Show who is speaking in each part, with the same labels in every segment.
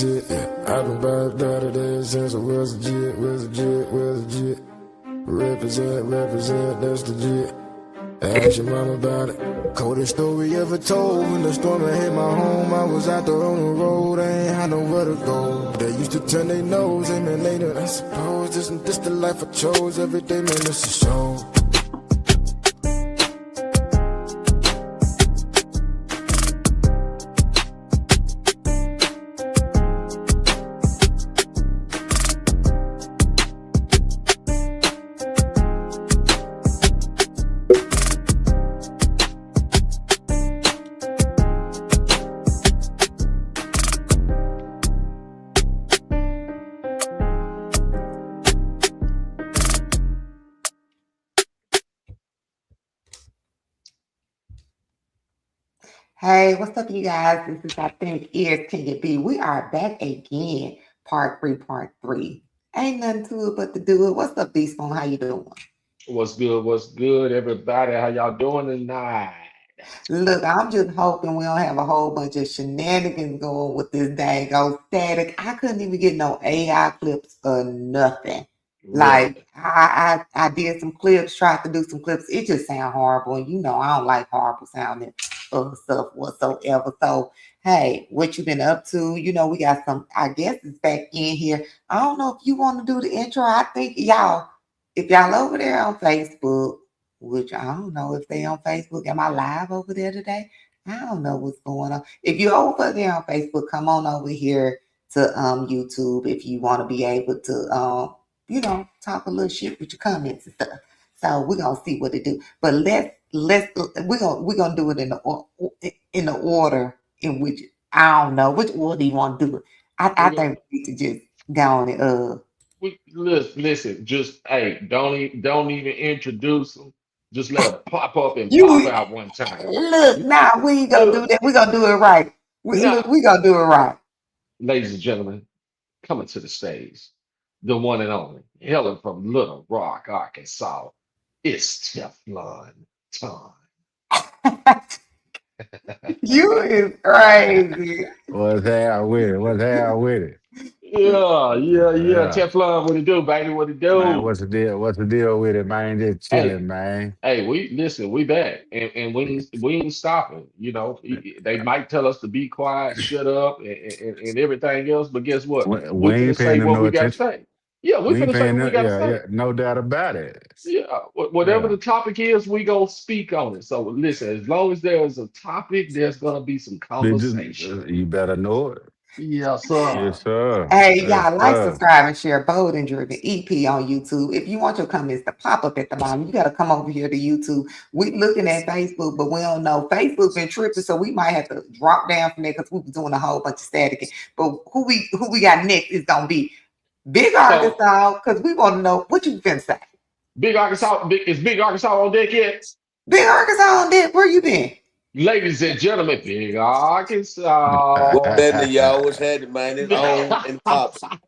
Speaker 1: legit, yeah. I've been by the day since I was legit. Represent, that's legit. Ask your mom about it. Coldest story ever told. When the storm had hit my home, I was out there on the road. I ain't had nowhere to go. They used to turn their nose at me later. I suppose this the life I chose. Every day, man, it's a show.
Speaker 2: Hey, what's up, you guys? This is I think is Can You Be? We are back again, part three. Ain't nothing to it but to do it. What's up, B Spoon? How you doing?
Speaker 3: What's good? What's good, everybody? How y'all doing tonight?
Speaker 2: Look, I'm just hoping we don't have a whole bunch of shenanigans going with this dang old static. I couldn't even get no AI clips or nothing. Like
Speaker 3: Really?
Speaker 2: I did some clips, tried to do some clips. It just sound horrible, and you know I don't like horrible sounding stuff whatsoever. So hey, what you been up to? You know we got some. I guess it's back in here. I don't know if you want to do the intro. I think y'all, if y'all over there on Facebook, which I don't know if they on Facebook. Am I live over there today? I don't know what's going on. If you're over there on Facebook, come on over here to YouTube if you want to be able to talk a little shit with your comments and stuff. So we're gonna see what to do. But let's we're gonna do it in the order in which I don't know which order do you want to do it. I
Speaker 3: We,
Speaker 2: think we need to just go on and
Speaker 3: listen. Just hey, don't even introduce them. Just let them pop up and pop
Speaker 2: you
Speaker 3: out one time.
Speaker 2: look, nah, we ain't gonna do
Speaker 3: Look,
Speaker 2: that. We gonna do it right. Look,
Speaker 3: now,
Speaker 2: we gonna do it right.
Speaker 3: ladies and gentlemen, coming to the stage, the one and only Helen from Little Rock, Arkansas. It's Teflon time.
Speaker 2: You is crazy.
Speaker 4: What's hell with it? What's hell with it?
Speaker 3: Yeah.
Speaker 4: Yeah.
Speaker 3: Teflon, what it do, baby? What it
Speaker 4: Man,
Speaker 3: do?
Speaker 4: what's the deal? What's the deal with it, man? Just
Speaker 3: Hey,
Speaker 4: chilling, man.
Speaker 3: Hey, we listen, we back and we ain't stopping. They might tell us to be quiet, shut up, and everything else, but guess what?
Speaker 4: We
Speaker 3: We
Speaker 4: ain't
Speaker 3: finna say
Speaker 4: paying them
Speaker 3: what
Speaker 4: no
Speaker 3: we gotta
Speaker 4: attention.
Speaker 3: say. Yeah, we
Speaker 4: We ain't
Speaker 3: finna say
Speaker 4: paying
Speaker 3: what we
Speaker 4: no,
Speaker 3: gotta
Speaker 4: yeah,
Speaker 3: say.
Speaker 4: yeah, no doubt about it.
Speaker 3: Yeah, whatever
Speaker 4: Yeah.
Speaker 3: the topic is, we gonna speak on it. So listen, as long as there's a topic, there's gonna be some conversation.
Speaker 4: You better know it.
Speaker 3: Yes, sir.
Speaker 4: Yes, sir.
Speaker 2: Hey,
Speaker 4: Yes,
Speaker 2: y'all, like,
Speaker 4: sir.
Speaker 2: subscribe, and share Bold and Driven EP on YouTube. If you want your comments to pop up at the bottom, you got to come over here to YouTube. We looking at Facebook, but we don't know. Facebook been tripping, so we might have to drop down from there because we was doing a whole bunch of static. But who we got next is gonna be Big
Speaker 3: So
Speaker 2: Arkansas because we want to know what you finna say.
Speaker 3: Big Arkansas on deck yet?
Speaker 2: Big Arkansas on deck, where you been?
Speaker 3: Ladies and gentlemen, Big Arkansas.
Speaker 5: What's happening, y'all? What's happening, man? It's on and popping.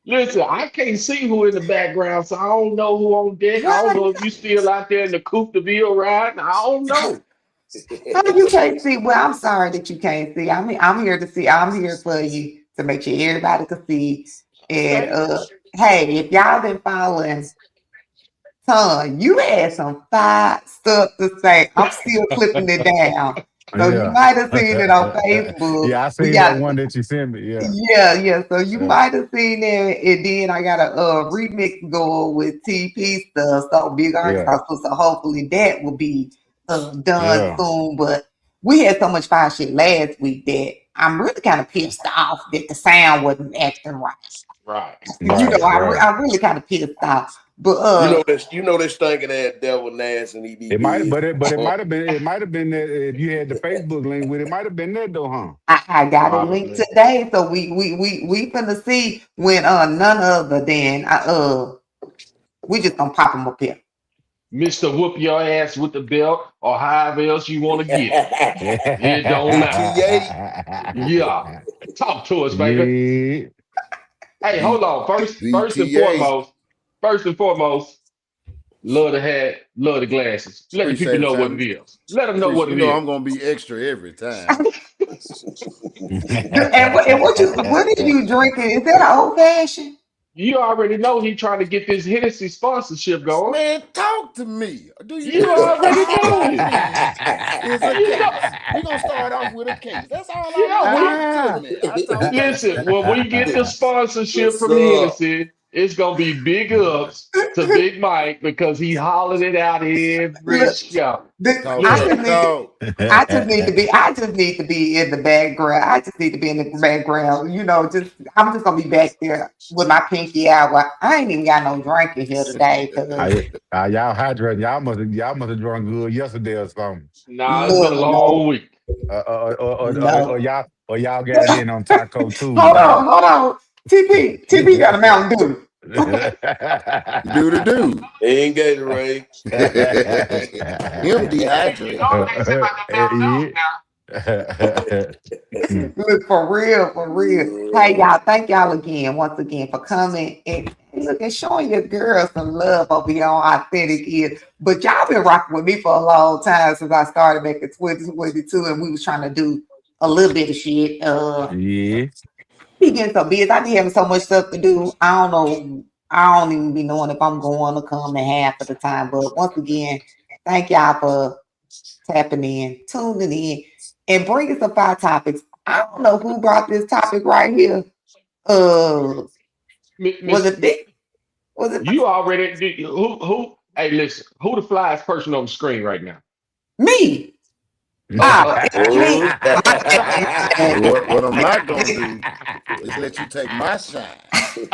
Speaker 3: Listen, I can't see who in the background, so I don't know who on deck. I don't
Speaker 2: What?
Speaker 3: know if you still out there in the Coupe de Ville riding. I don't know.
Speaker 2: How you can't see? Well, I'm sorry that you can't see. I'm here to see. I'm here for you to make sure everybody can see. And
Speaker 3: Okay.
Speaker 2: hey, if y'all been following Ton, you had some fire stuff to say. I'm still clipping it down. So you
Speaker 4: Yeah.
Speaker 2: might have seen it on Facebook.
Speaker 4: Yeah, I
Speaker 2: We
Speaker 4: seen that
Speaker 2: got
Speaker 4: one that you sent me. Yeah.
Speaker 2: yeah. So you
Speaker 4: Yeah.
Speaker 2: might have seen it, and then I got a remix going with TP stuff. So Big
Speaker 4: Yeah.
Speaker 2: Arkansas. So hopefully that will be done
Speaker 4: Yeah.
Speaker 2: soon. But we had so much fire shit last week that I'm really kind of pissed off that the sound wasn't acting right.
Speaker 3: Right.
Speaker 2: You know,
Speaker 4: Right. Right.
Speaker 2: I'm really kind of pissed off. But
Speaker 5: You know this stinking ass devil Nash and
Speaker 4: It might,
Speaker 5: EDB.
Speaker 4: but it might have been that if you had the Facebook link with it, might have been that though, huh?
Speaker 2: I got it linked
Speaker 3: Probably.
Speaker 2: today, so we finna see when none other than we just gonna pop them up here.
Speaker 3: Mr. Whoop your ass with the belt or however else you want to get it. It don't matter.
Speaker 5: BTA,
Speaker 3: Yeah. Talk to us, baby.
Speaker 4: Yeah.
Speaker 3: Hey, hold on. First and
Speaker 5: BTA.
Speaker 3: foremost, love the hat, love the glasses. Let the people
Speaker 5: Appreciate it,
Speaker 3: know what it
Speaker 5: family.
Speaker 3: is. Let them know what
Speaker 5: Appreciate. You
Speaker 3: it
Speaker 5: know
Speaker 3: is.
Speaker 5: I'm gonna be extra every time.
Speaker 2: What are you drinking? Is that an old fashioned?
Speaker 3: You already know he trying to get this Hennessy sponsorship going.
Speaker 6: Man, talk to me. Do you
Speaker 3: You
Speaker 6: listen?
Speaker 3: already
Speaker 6: All
Speaker 3: know
Speaker 6: I
Speaker 3: it.
Speaker 6: need is a
Speaker 3: You know,
Speaker 6: case. We're gonna start off with a case. That's all I
Speaker 3: yeah,
Speaker 6: need.
Speaker 3: we
Speaker 6: Talk to me. I talk.
Speaker 3: listen. When we get the sponsorship
Speaker 5: What's
Speaker 3: from
Speaker 5: up?
Speaker 3: Hennessy, it's gonna be big ups to Big Mike because he hollered it out every
Speaker 2: Look,
Speaker 3: show.
Speaker 6: Talk
Speaker 2: I
Speaker 3: Look,
Speaker 6: that
Speaker 2: just need to.
Speaker 6: talk.
Speaker 2: I just need to be in the background. I just need to be in the background. I'm just gonna be back there with my pinky out. I ain't even got no drink in here today. Cause
Speaker 4: Y'all hydrating. Y'all must have drunk good yesterday or something.
Speaker 3: nah, it's been a
Speaker 2: look,
Speaker 3: long week.
Speaker 4: Or
Speaker 2: no.
Speaker 4: y'all got it in on Taco Tuesday.
Speaker 2: Hold on. TP got a Mountain Dew.
Speaker 6: Do the do.
Speaker 5: Ain't Gatorade.
Speaker 6: Him
Speaker 3: You
Speaker 6: dehydrated.
Speaker 3: know what they say about the Mountain Dew now.
Speaker 2: Look, for real. Hey, y'all, thank y'all once again for coming and look and showing your girls some love over here on Authentic Is. But y'all been rocking with me for a long time since I started back in 2022 and we was trying to do a little bit of shit.
Speaker 4: Yeah.
Speaker 2: Be getting so busy. I be having so much stuff to do. I don't know. I don't even be knowing if I'm going to come in half of the time. But once again, thank y'all for tapping in, tuning in, and bringing some fire topics. I don't know who brought this topic right here. Was
Speaker 3: Miss,
Speaker 2: it Dick? Was it
Speaker 3: you already who? Hey, listen, who the flyest person on the screen right now?
Speaker 2: me?
Speaker 3: Uh,
Speaker 2: It's me.
Speaker 6: What I'm not gonna do is let you take my shine.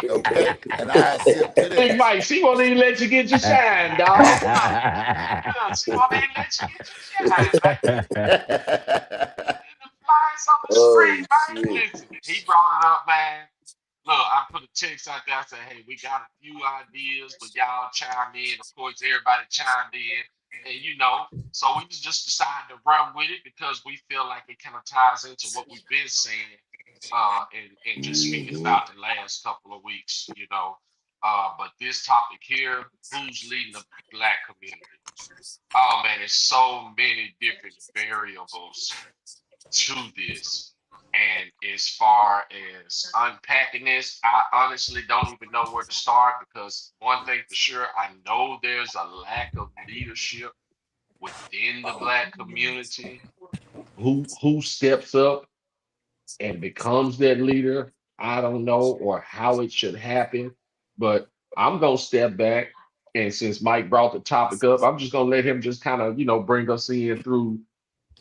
Speaker 6: Okay? And I accept to
Speaker 3: Big
Speaker 6: that.
Speaker 3: Mike, she won't even let you get your shine, dog. Look, she won't even let you get your shine, man. The flies on the
Speaker 5: Oh
Speaker 3: screen, man.
Speaker 5: shit.
Speaker 3: Listen, he brought it up, man. Look, I put a text out there. I said, hey, we got a few ideas, but y'all chime in. Of course, everybody chimed in. And so we just decided to run with it because we feel like it kind of ties into what we've been saying and just speaking
Speaker 5: Mhm.
Speaker 3: about the last couple of weeks. But this topic here, who's leading the Black community? Oh man, there's so many different variables to this. And as far as unpacking this, I honestly don't even know where to start because one thing for sure, I know there's a lack of leadership within the Black community. Who steps up and becomes that leader? I don't know, or how it should happen. But I'm gonna step back, and since Mike brought the topic up, I'm just gonna let him just kind of bring us in through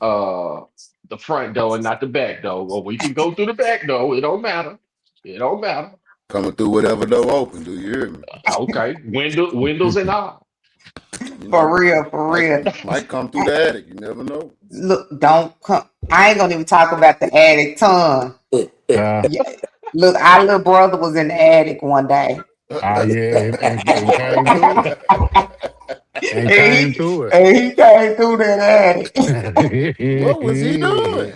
Speaker 3: uh the front door and not the back door. Well, we can go through the back door. It don't matter. It don't matter.
Speaker 6: Coming through whatever door open, do you hear me?
Speaker 3: Okay. Windows and all.
Speaker 6: You
Speaker 2: For
Speaker 6: know,
Speaker 2: real.
Speaker 6: might come through the attic. You never know.
Speaker 2: Look, don't come. I ain't gonna even talk about the attic ton. Yeah. Look, our little brother was in the attic one day.
Speaker 4: Yeah, and came through it. And came through it.
Speaker 2: And he came through that attic.
Speaker 6: What was he doing?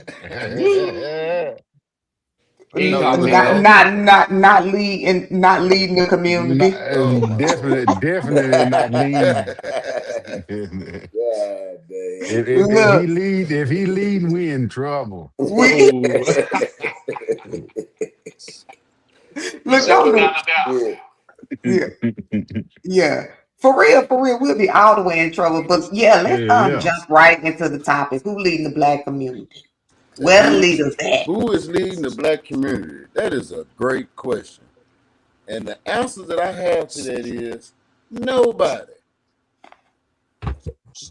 Speaker 3: He
Speaker 6: No, he
Speaker 3: knocked
Speaker 6: was
Speaker 3: it
Speaker 6: not.
Speaker 2: Not leading the community.
Speaker 6: Oh.
Speaker 4: Definitely not leading.
Speaker 5: God damn.
Speaker 4: If he lead, we in trouble.
Speaker 3: Ooh.
Speaker 2: Look,
Speaker 3: So
Speaker 2: don't
Speaker 3: without
Speaker 2: look.
Speaker 3: a doubt.
Speaker 2: Yeah. For real, we'll be all the way in trouble. But yeah, let's
Speaker 4: Yeah.
Speaker 2: jump right into the topic. Who leading the Black community? Where the leaders at?
Speaker 6: Who is leading the Black community? That is a great question. And the answer that I have to that is nobody.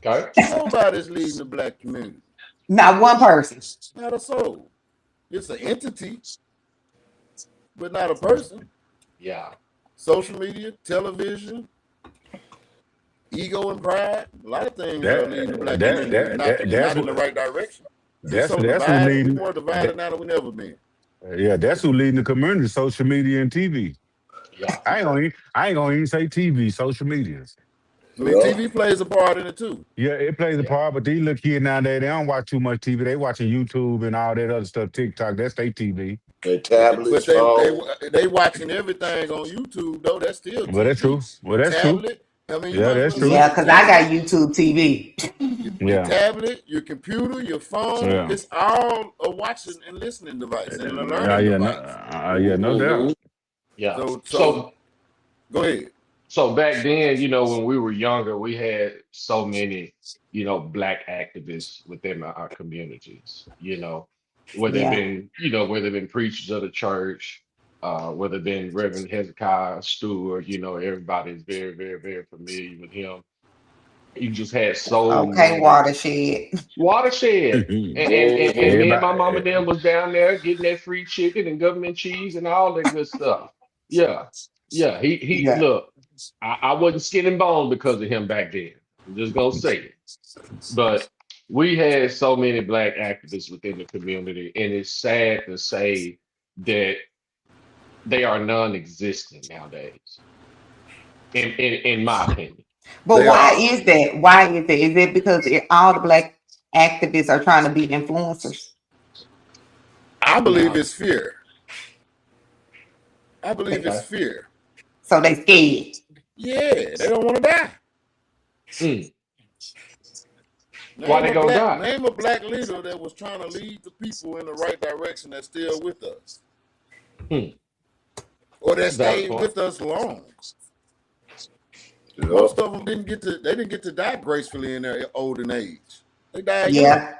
Speaker 3: Okay.
Speaker 6: Nobody's leading the Black community.
Speaker 2: Not one person.
Speaker 6: Not a soul. It's an entity, but not a person.
Speaker 3: Yeah.
Speaker 6: Social media, television, ego and pride, a lot of things are leading the Black community, not in the right direction.
Speaker 4: That's
Speaker 6: so
Speaker 4: who
Speaker 6: divided. We
Speaker 4: leading.
Speaker 6: more divided now than we never been.
Speaker 4: Yeah, that's who leading the community: social media and TV.
Speaker 3: Yeah.
Speaker 4: I ain't gonna even say TV, social media.
Speaker 6: I mean, TV plays a part in it too.
Speaker 4: Yeah, it plays a part, but these little kids nowadays, they don't watch too much TV. They watching YouTube and all that other stuff, TikTok. That's their TV.
Speaker 5: Their tablets,
Speaker 6: but they watching everything on YouTube though. That's still TV.
Speaker 4: Well, that's true. Well, that's
Speaker 6: tablet, I mean, you
Speaker 4: Yeah,
Speaker 6: might as
Speaker 4: that's
Speaker 6: well
Speaker 4: true.
Speaker 6: say
Speaker 2: Yeah,
Speaker 6: your
Speaker 2: because I got
Speaker 6: tablet,
Speaker 2: YouTube TV.
Speaker 6: your
Speaker 4: Yeah,
Speaker 6: tablet, your computer, your phone.
Speaker 4: yeah,
Speaker 6: It's all a watching and listening device and a learning
Speaker 4: yeah, no,
Speaker 6: device.
Speaker 4: no doubt.
Speaker 3: Yeah.
Speaker 6: So go ahead.
Speaker 3: So back then, when we were younger, we had so many, black activists within our communities, whether it
Speaker 2: Yeah.
Speaker 3: been, whether it been preachers of the church, whether it been Reverend Hezekiah Stewart, everybody's very, very, very familiar with him. You just had so
Speaker 2: Okay,
Speaker 3: many
Speaker 2: watershed.
Speaker 3: watershed. And me and my mom
Speaker 4: Everybody,
Speaker 3: and them was down there getting that free chicken and government cheese and all that good stuff. Yeah. Yeah. He
Speaker 2: Yeah.
Speaker 3: look, I wasn't skin and bone because of him back then. I'm just gonna say it. But we had so many black activists within the community, and it's sad to say that they are non-existent nowadays, in my opinion.
Speaker 2: But
Speaker 6: They
Speaker 2: why
Speaker 6: are.
Speaker 2: is that? Why is it? Is it because all the black activists are trying to be influencers?
Speaker 6: I believe
Speaker 3: Yeah.
Speaker 6: it's fear. I believe it's
Speaker 3: Okay.
Speaker 6: fear.
Speaker 2: So they scared.
Speaker 6: Yeah, they don't want to die.
Speaker 3: Mm. Why they gonna die?
Speaker 6: Name a black leader that was trying to lead the people in the right direction that's still with us.
Speaker 3: Hmm.
Speaker 6: Or that
Speaker 3: Valid
Speaker 6: stayed
Speaker 3: point.
Speaker 6: with us long. Most of them didn't get to die gracefully in their olden age. They died young
Speaker 2: Yeah.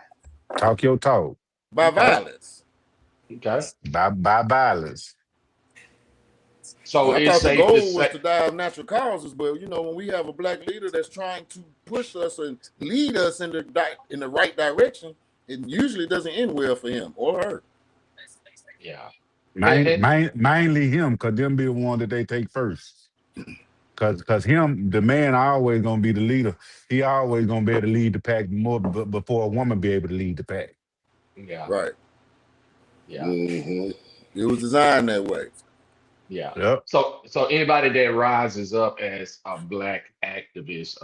Speaker 4: talk your talk
Speaker 6: by
Speaker 3: Okay.
Speaker 6: violence.
Speaker 3: Okay.
Speaker 4: by violence.
Speaker 3: So
Speaker 6: I
Speaker 3: it's
Speaker 6: thought the
Speaker 3: safe to
Speaker 6: goal was
Speaker 3: say,
Speaker 6: to die of natural causes, but when we have a black leader that's trying to push us and lead us in the right direction, it usually doesn't end well for him or her.
Speaker 3: yeah.
Speaker 4: Mainly him, because them be the one that they take first. Cause him, the man, always gonna be the leader. He always gonna be able to lead the pack more before a woman be able to lead the pack.
Speaker 3: Yeah.
Speaker 6: Right.
Speaker 3: Yeah.
Speaker 5: Mm-hmm.
Speaker 6: It was designed that way.
Speaker 3: Yeah.
Speaker 4: Yep.
Speaker 3: So anybody that rises up as a black activist,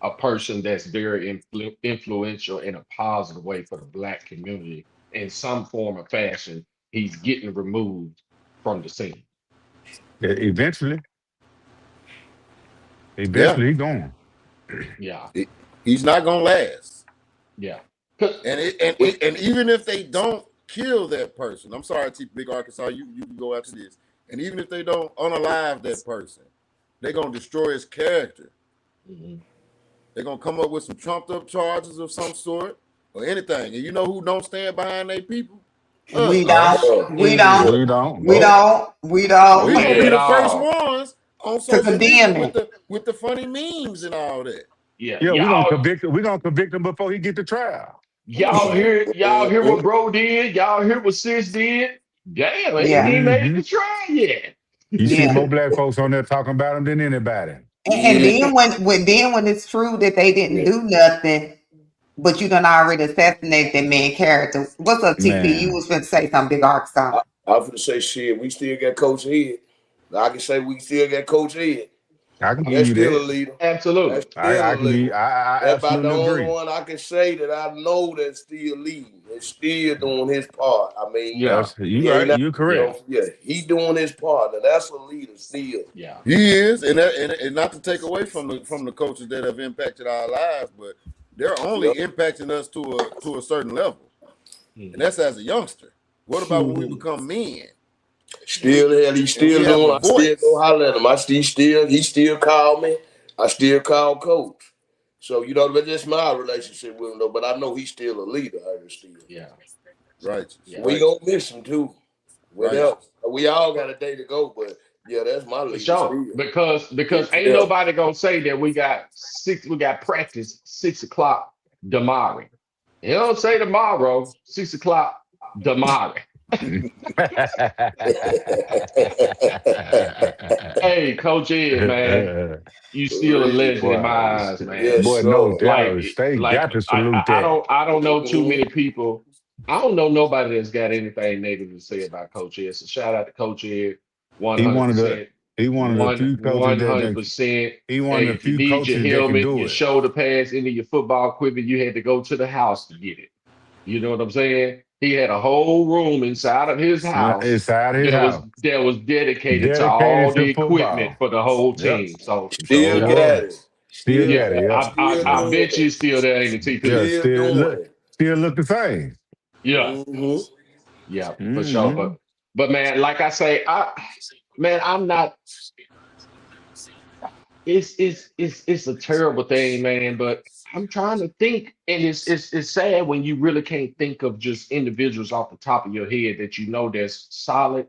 Speaker 3: a person that's very influential in a positive way for the black community in some form or fashion, he's getting removed from the scene.
Speaker 4: Eventually
Speaker 6: Yeah.
Speaker 4: he going.
Speaker 3: Yeah.
Speaker 6: He's not gonna last.
Speaker 3: Yeah.
Speaker 6: And even if they don't kill that person, I'm sorry, Big Arkansas, you can go after this. And even if they don't unalive that person, they're gonna destroy his character.
Speaker 3: Mhm.
Speaker 6: They're gonna come up with some trumped up charges of some sort or anything. And you know who don't stand behind their people?
Speaker 2: We
Speaker 6: Us.
Speaker 2: don't. We
Speaker 3: Mm.
Speaker 2: don't.
Speaker 4: We don't.
Speaker 2: We don't. We
Speaker 6: We
Speaker 2: don't.
Speaker 6: gonna be
Speaker 3: At
Speaker 6: the first
Speaker 3: all.
Speaker 6: ones on social
Speaker 2: condemn
Speaker 6: media
Speaker 2: it.
Speaker 6: with the funny memes and all that.
Speaker 3: Yeah.
Speaker 4: Yeah, we're
Speaker 3: Y'all
Speaker 4: gonna convict him before he get to trial.
Speaker 3: hear what bro did? Y'all hear what sis did? Damn, he ain't
Speaker 2: Yeah.
Speaker 3: even made it
Speaker 4: Mm-hmm.
Speaker 3: to trial yet.
Speaker 4: You see
Speaker 2: Yeah.
Speaker 4: more black folks on there talking about him than anybody.
Speaker 2: And then when it's true that they didn't do nothing, but you done already assassinated that man character. What's up, TP? You
Speaker 4: Man,
Speaker 2: was finna say something, Big Arkansas.
Speaker 5: I'm finna say shit. We still got Coach Ed. I can say we still got Coach Ed.
Speaker 4: I can give
Speaker 5: That's
Speaker 4: you
Speaker 5: still a
Speaker 4: that.
Speaker 5: leader.
Speaker 3: Absolutely.
Speaker 5: That's still
Speaker 4: I
Speaker 5: a
Speaker 4: can
Speaker 5: leader.
Speaker 4: I
Speaker 5: That's about the
Speaker 4: absolutely
Speaker 5: only
Speaker 4: agree.
Speaker 5: one I can say that I know that's still leading. That's still doing his part. I mean,
Speaker 3: Yeah.
Speaker 4: That's you
Speaker 5: he ain't
Speaker 4: right.
Speaker 5: not,
Speaker 4: You're correct.
Speaker 5: he doing his part. And that's a leader still.
Speaker 3: Yeah.
Speaker 6: He is, and not to take away from the coaches that have impacted our lives, but they're only impacting us to a certain level, and that's as a youngster. What about when we become men?
Speaker 5: Still, hell, he's still
Speaker 6: we have
Speaker 5: doing.
Speaker 6: a
Speaker 5: I still
Speaker 6: voice.
Speaker 5: go holler at him. He still call me. I still call Coach. So that's just my relationship with him, though. But I know he's still a leader. Still.
Speaker 3: Yeah.
Speaker 6: Right.
Speaker 3: Yeah.
Speaker 5: We gonna miss him too. What
Speaker 6: Right.
Speaker 5: else? We all got a day to go, but yeah, that's my
Speaker 3: For
Speaker 5: leader.
Speaker 3: sure.
Speaker 5: Still.
Speaker 3: Because ain't nobody gonna say that we got practice 6:00 Damari. You don't say tomorrow, 6:00 Damari. Hey, Coach Ed, man, you still a legend in my eyes, man.
Speaker 5: Yes,
Speaker 4: Boy,
Speaker 5: sir.
Speaker 4: no doubt.
Speaker 3: Like,
Speaker 4: They got to salute
Speaker 3: I
Speaker 4: that.
Speaker 3: don't know too many people. I don't know nobody that's got anything negative to say about Coach Ed. So shout out to Coach Ed,
Speaker 4: He one of the
Speaker 3: 100%.
Speaker 4: he one of the few coaches that
Speaker 3: 100%.
Speaker 4: he one
Speaker 3: Hey,
Speaker 4: of the
Speaker 3: if you
Speaker 4: few
Speaker 3: need your
Speaker 4: coaches that can
Speaker 3: helmet,
Speaker 4: do
Speaker 3: your
Speaker 4: it.
Speaker 3: shoulder pads, into your football equipment, you had to go to the house to get it. You know what I'm saying? He had a whole room inside of his house
Speaker 4: Inside his house.
Speaker 3: that was dedicated to all the
Speaker 4: to
Speaker 3: equipment
Speaker 4: football.
Speaker 3: for the whole
Speaker 4: Yep.
Speaker 3: team. So
Speaker 5: Still
Speaker 4: So
Speaker 5: got it.
Speaker 4: Still
Speaker 3: Yeah,
Speaker 4: got it. Yeah.
Speaker 3: I bet you it's still there, ain't it, TP?
Speaker 4: Yeah.
Speaker 5: Still doing it.
Speaker 4: Still look the same.
Speaker 3: Yeah,
Speaker 5: Mm-hmm.
Speaker 3: yeah, for sure.
Speaker 4: Mm-hmm.
Speaker 3: But man, like I say, I'm not. It's a terrible thing, man. But I'm trying to think, and it's sad when you really can't think of just individuals off the top of your head that you know that's solid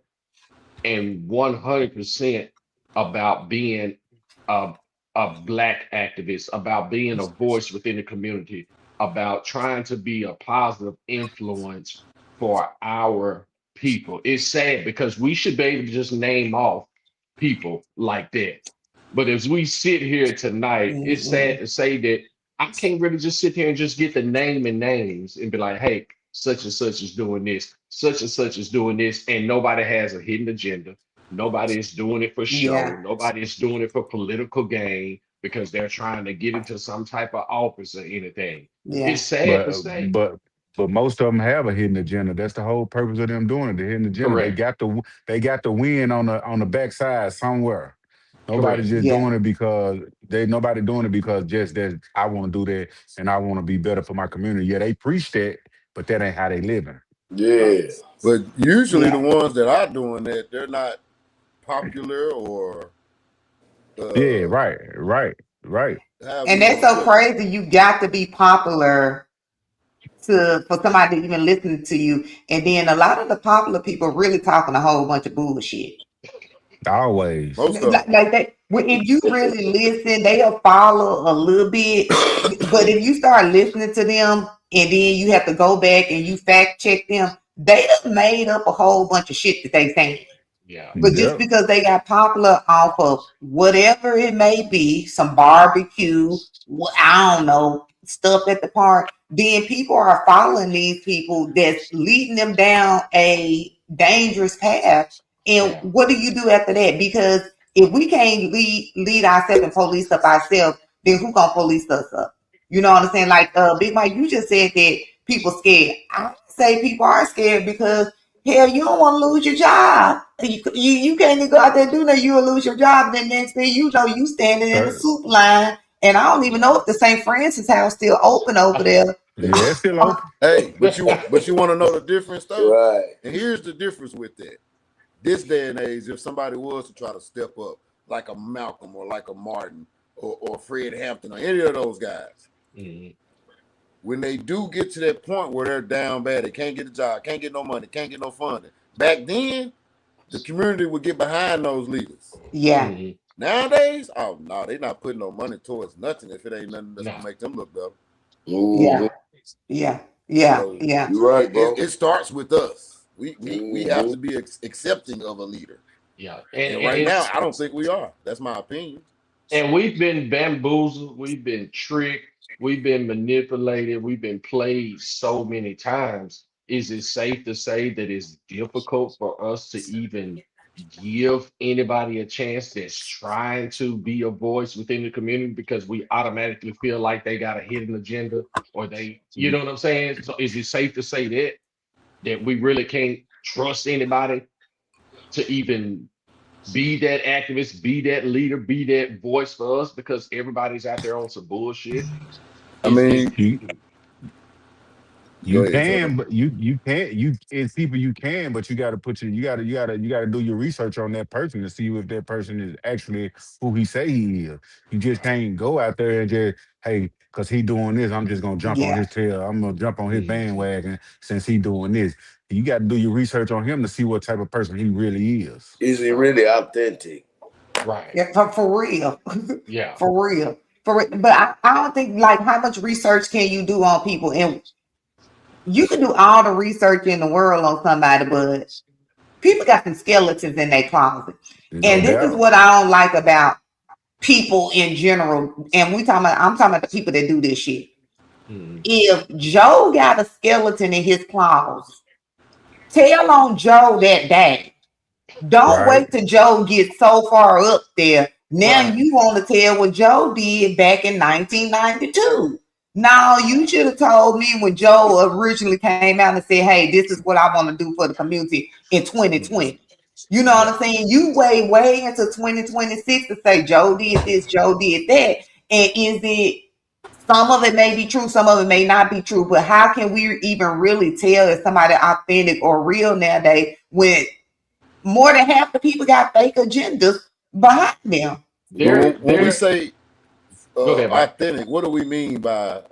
Speaker 3: and 100% about being a, a black activist, about being a voice within the community, about trying to be a positive influence for our people. It's sad because we should be able to just name off people like that. But as we sit here tonight, it's sad to say that I can't really just sit here and just get the name and names and be like, hey, such and such is doing this, such and such is doing this, and nobody has a hidden agenda. Nobody is doing it for show.
Speaker 2: Yeah.
Speaker 3: Nobody is doing it for political gain because they're trying to get into some type of office or anything.
Speaker 2: Yeah.
Speaker 3: It's sad to
Speaker 4: But
Speaker 3: say.
Speaker 4: but but most of them have a hidden agenda. That's the whole purpose of them doing it. The hidden agenda.
Speaker 3: Correct.
Speaker 4: They got the win on the backside somewhere. Nobody's
Speaker 3: Correct.
Speaker 4: just
Speaker 2: Yeah.
Speaker 4: doing it because nobody doing it because just that I want to do that and I want to be better for my community. Yeah, they preach that, but that ain't how they living.
Speaker 5: Yeah.
Speaker 6: But usually
Speaker 2: Yeah.
Speaker 6: the ones that are doing that, they're not popular or
Speaker 4: Yeah, right.
Speaker 2: And that's so crazy. You got to be popular for somebody to even listen to you. And then a lot of the popular people really talking a whole bunch of bullshit.
Speaker 4: Always.
Speaker 6: Most of
Speaker 2: Like
Speaker 6: them.
Speaker 2: that. If you really listen, they'll follow a little bit. But if you start listening to them and then you have to go back and you fact check them, they done made up a whole bunch of shit that they saying.
Speaker 3: Yeah.
Speaker 2: But just
Speaker 4: Yep.
Speaker 2: because they got popular off of whatever it may be, some barbecue, I don't know, stuff at the park, then people are following these people that's leading them down a dangerous path. And
Speaker 3: Yeah.
Speaker 2: what do you do after that? Because if we can't lead ourselves and police up ourselves, then who gonna police us up? You know what I'm saying? Like Big Mike, you just said that people scared. I say people are scared because hell, you don't want to lose your job. You can't even go out there and do that. You will lose your job. Then next thing you know, you standing in the soup line. And I don't even know if the St. Francis house still open over there.
Speaker 4: Yeah, it's still open.
Speaker 6: Hey, but you want to know the difference though?
Speaker 5: Right.
Speaker 6: And here's the difference with that. This day and age, if somebody was to try to step up, like a Malcolm or like a Martin or Fred Hampton or any of those guys, when they do get to that point where they're down bad, they can't get a job, can't get no money, can't get no funding. Back then, the community would get behind those leaders.
Speaker 2: Yeah.
Speaker 6: Nowadays, oh no, they're not putting no money towards nothing if it ain't nothing that's gonna make them look better.
Speaker 2: Yeah. Yeah. Yeah.
Speaker 6: So,
Speaker 2: Yeah.
Speaker 5: You're right, bro.
Speaker 6: It starts with us. We have to be accepting of a leader.
Speaker 3: Yeah.
Speaker 6: And right now, I don't think we are. That's my opinion.
Speaker 3: And we've been bamboozled, we've been tricked, we've been manipulated, we've been played so many times. Is it safe to say that it's difficult for us to even give anybody a chance that's trying to be a voice within the community because we automatically feel like they got a hidden agenda or they, you know what I'm saying? So is it safe to say that we really can't trust anybody to even be that activist, be that leader, be that voice for us because everybody's out there on some bullshit?
Speaker 6: I mean,
Speaker 4: You
Speaker 6: Go ahead,
Speaker 4: can,
Speaker 6: Tony.
Speaker 4: but you can't. It's people you can, but you got to put you got to do your research on that person to see if that person is actually who he say he is. You just can't go out there and just because he doing this, I'm just gonna jump on
Speaker 2: Yeah.
Speaker 4: his tail. I'm gonna jump on his bandwagon since he doing this. You got to do your research on him to see what type of person he really is.
Speaker 5: Is he really authentic?
Speaker 3: Right.
Speaker 2: Yeah. For real.
Speaker 3: Yeah.
Speaker 2: For real. But I don't think like how much research can you do on people? And you can do all the research in the world on somebody, but people got some skeletons in their closet. And this is what I don't like about people in general. And I'm talking about the people that do this shit. If Joe got a skeleton in his closet, tell on Joe that day. Don't wait till Joe gets so far up there. Now you want to tell what Joe did back in 1992. No, you should have told me when Joe originally came out and said, hey, this is what I want to do for the community in 2020. You know what I'm saying? You way into 2026 to say Joe did this, Joe did that. And is it, some of it may be true, some of it may not be true, but how can we even really tell if somebody authentic or real nowadays when more than half the people got fake agendas behind them?
Speaker 6: When we say
Speaker 3: Go ahead, Mike.
Speaker 6: authentic, what do we mean by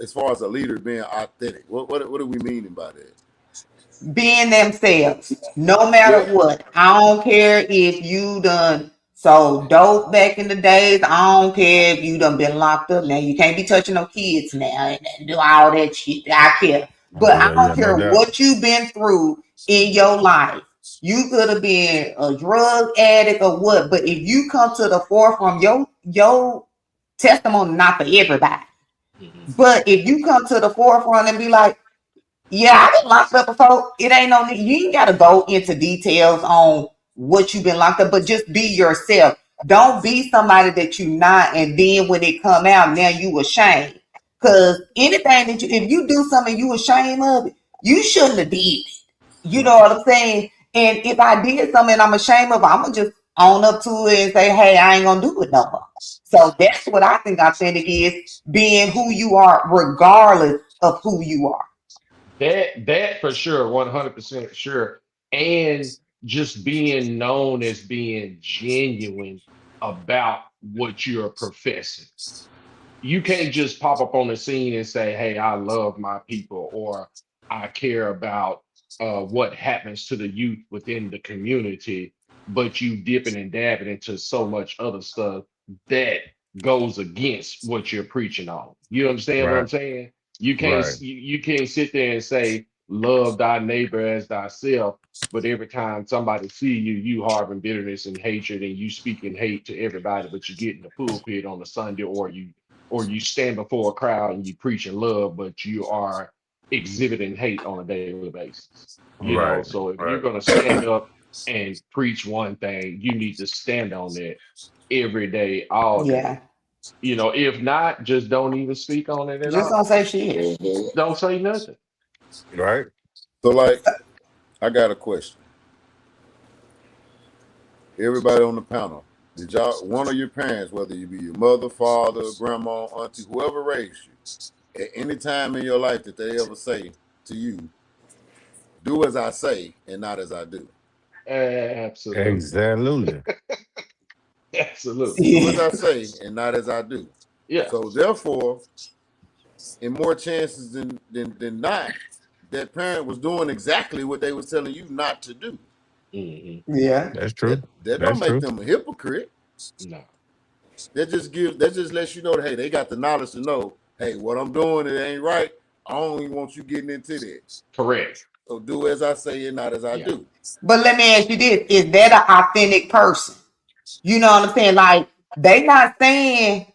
Speaker 6: as far as a leader being authentic? What do we mean by that?
Speaker 2: Being themselves, no matter what. I don't care if you done so dope back in the days. I don't care if you done been locked up. Now you can't be touching no kids now and do all that shit. I care, but I don't care what you've been through in your life. You could have been a drug addict or what, but if you come to the forefront, your testimony not for everybody. But if you come to the forefront and be like, yeah, I've been locked up before. It ain't no need. You ain't got to go into details on what you've been locked up, but just be yourself. Don't be somebody that you not, and then when it come out, now you ashamed. Because anything that if you do something you ashamed of it, you shouldn't have did it. You know what I'm saying? And if I did something I'm ashamed of, I'm gonna just own up to it and say, hey, I ain't gonna do it no more. So that's what I think authentic is, being who you are, regardless of who you are.
Speaker 3: That for sure, 100% sure. And just being known as being genuine about what you're professing. You can't just pop up on the scene and say, hey, I love my people, or I care about what happens to the youth within the community, but you dipping and dabbing into so much other stuff that goes against what you're preaching on. You understand what I'm saying? You can't you can't sit there and say love thy neighbor as thyself, but every time somebody see you, you harboring bitterness and hatred, and you speaking hate to everybody, but you get in the pulpit on a Sunday, or you stand before a crowd and you preaching love, but you are exhibiting hate on a daily basis. You know, so if you're gonna stand up and preach one thing, you need to stand on that every day, all day.
Speaker 2: Yeah.
Speaker 3: You know, if not, just don't even speak on it at
Speaker 2: Just
Speaker 3: all.
Speaker 2: don't say shit.
Speaker 3: Don't say nothing.
Speaker 4: Right.
Speaker 6: So, like, I got a question. Everybody on the panel, did y'all, one of your parents, whether you be your mother, father, grandma, auntie, whoever raised you, at any time in your life that they ever say to you, do as I say and not as I do?
Speaker 3: Absolutely.
Speaker 4: Exactly.
Speaker 3: Absolutely.
Speaker 6: Do as I say and not as I do.
Speaker 3: Yeah.
Speaker 6: So therefore, in more chances than not, that parent was doing exactly what they was telling you not to do.
Speaker 2: Yeah.
Speaker 4: That's true.
Speaker 6: That
Speaker 4: That's
Speaker 6: don't make
Speaker 4: true.
Speaker 6: them a hypocrite.
Speaker 3: No.
Speaker 6: That just lets you know that, hey, they got the knowledge to know, hey, what I'm doing, it ain't right. I don't even want you getting into that.
Speaker 3: Correct.
Speaker 6: So do as I say and not as I do.
Speaker 2: But let me ask you this: is that an authentic person? You know what I'm saying? Like, they not saying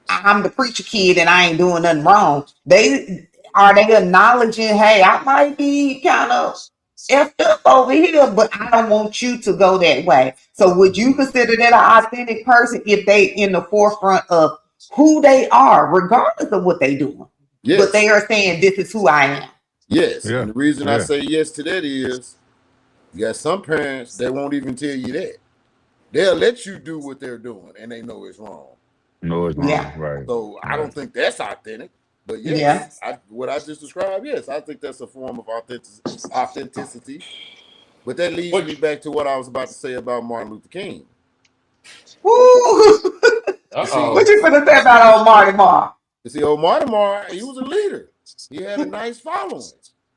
Speaker 2: I'm the preacher kid and I ain't doing nothing wrong. They acknowledging, hey, I might be kind of effed up over here, but I don't want you to go that way. So would you consider that an authentic person if they in the forefront of who they are, regardless of what they doing?
Speaker 6: Yes.
Speaker 2: But they are saying, this is who I am.
Speaker 6: Yes.
Speaker 4: Yeah.
Speaker 6: And the reason I
Speaker 4: Yeah.
Speaker 6: say yes to that is you got some parents that won't even tell you that. They'll let you do what they're doing and they know it's wrong.
Speaker 4: No, it's wrong.
Speaker 2: Yeah.
Speaker 4: Right.
Speaker 6: So I don't think that's authentic. But
Speaker 2: Yeah.
Speaker 6: yes, what I just described, yes, I think that's a form of authenticity. But that leads me back to what I was about to say about Martin Luther King.
Speaker 2: Woo! What you gonna say about old Marty Marr?
Speaker 6: You see, old Marty Marr, he was a leader. He had a nice following.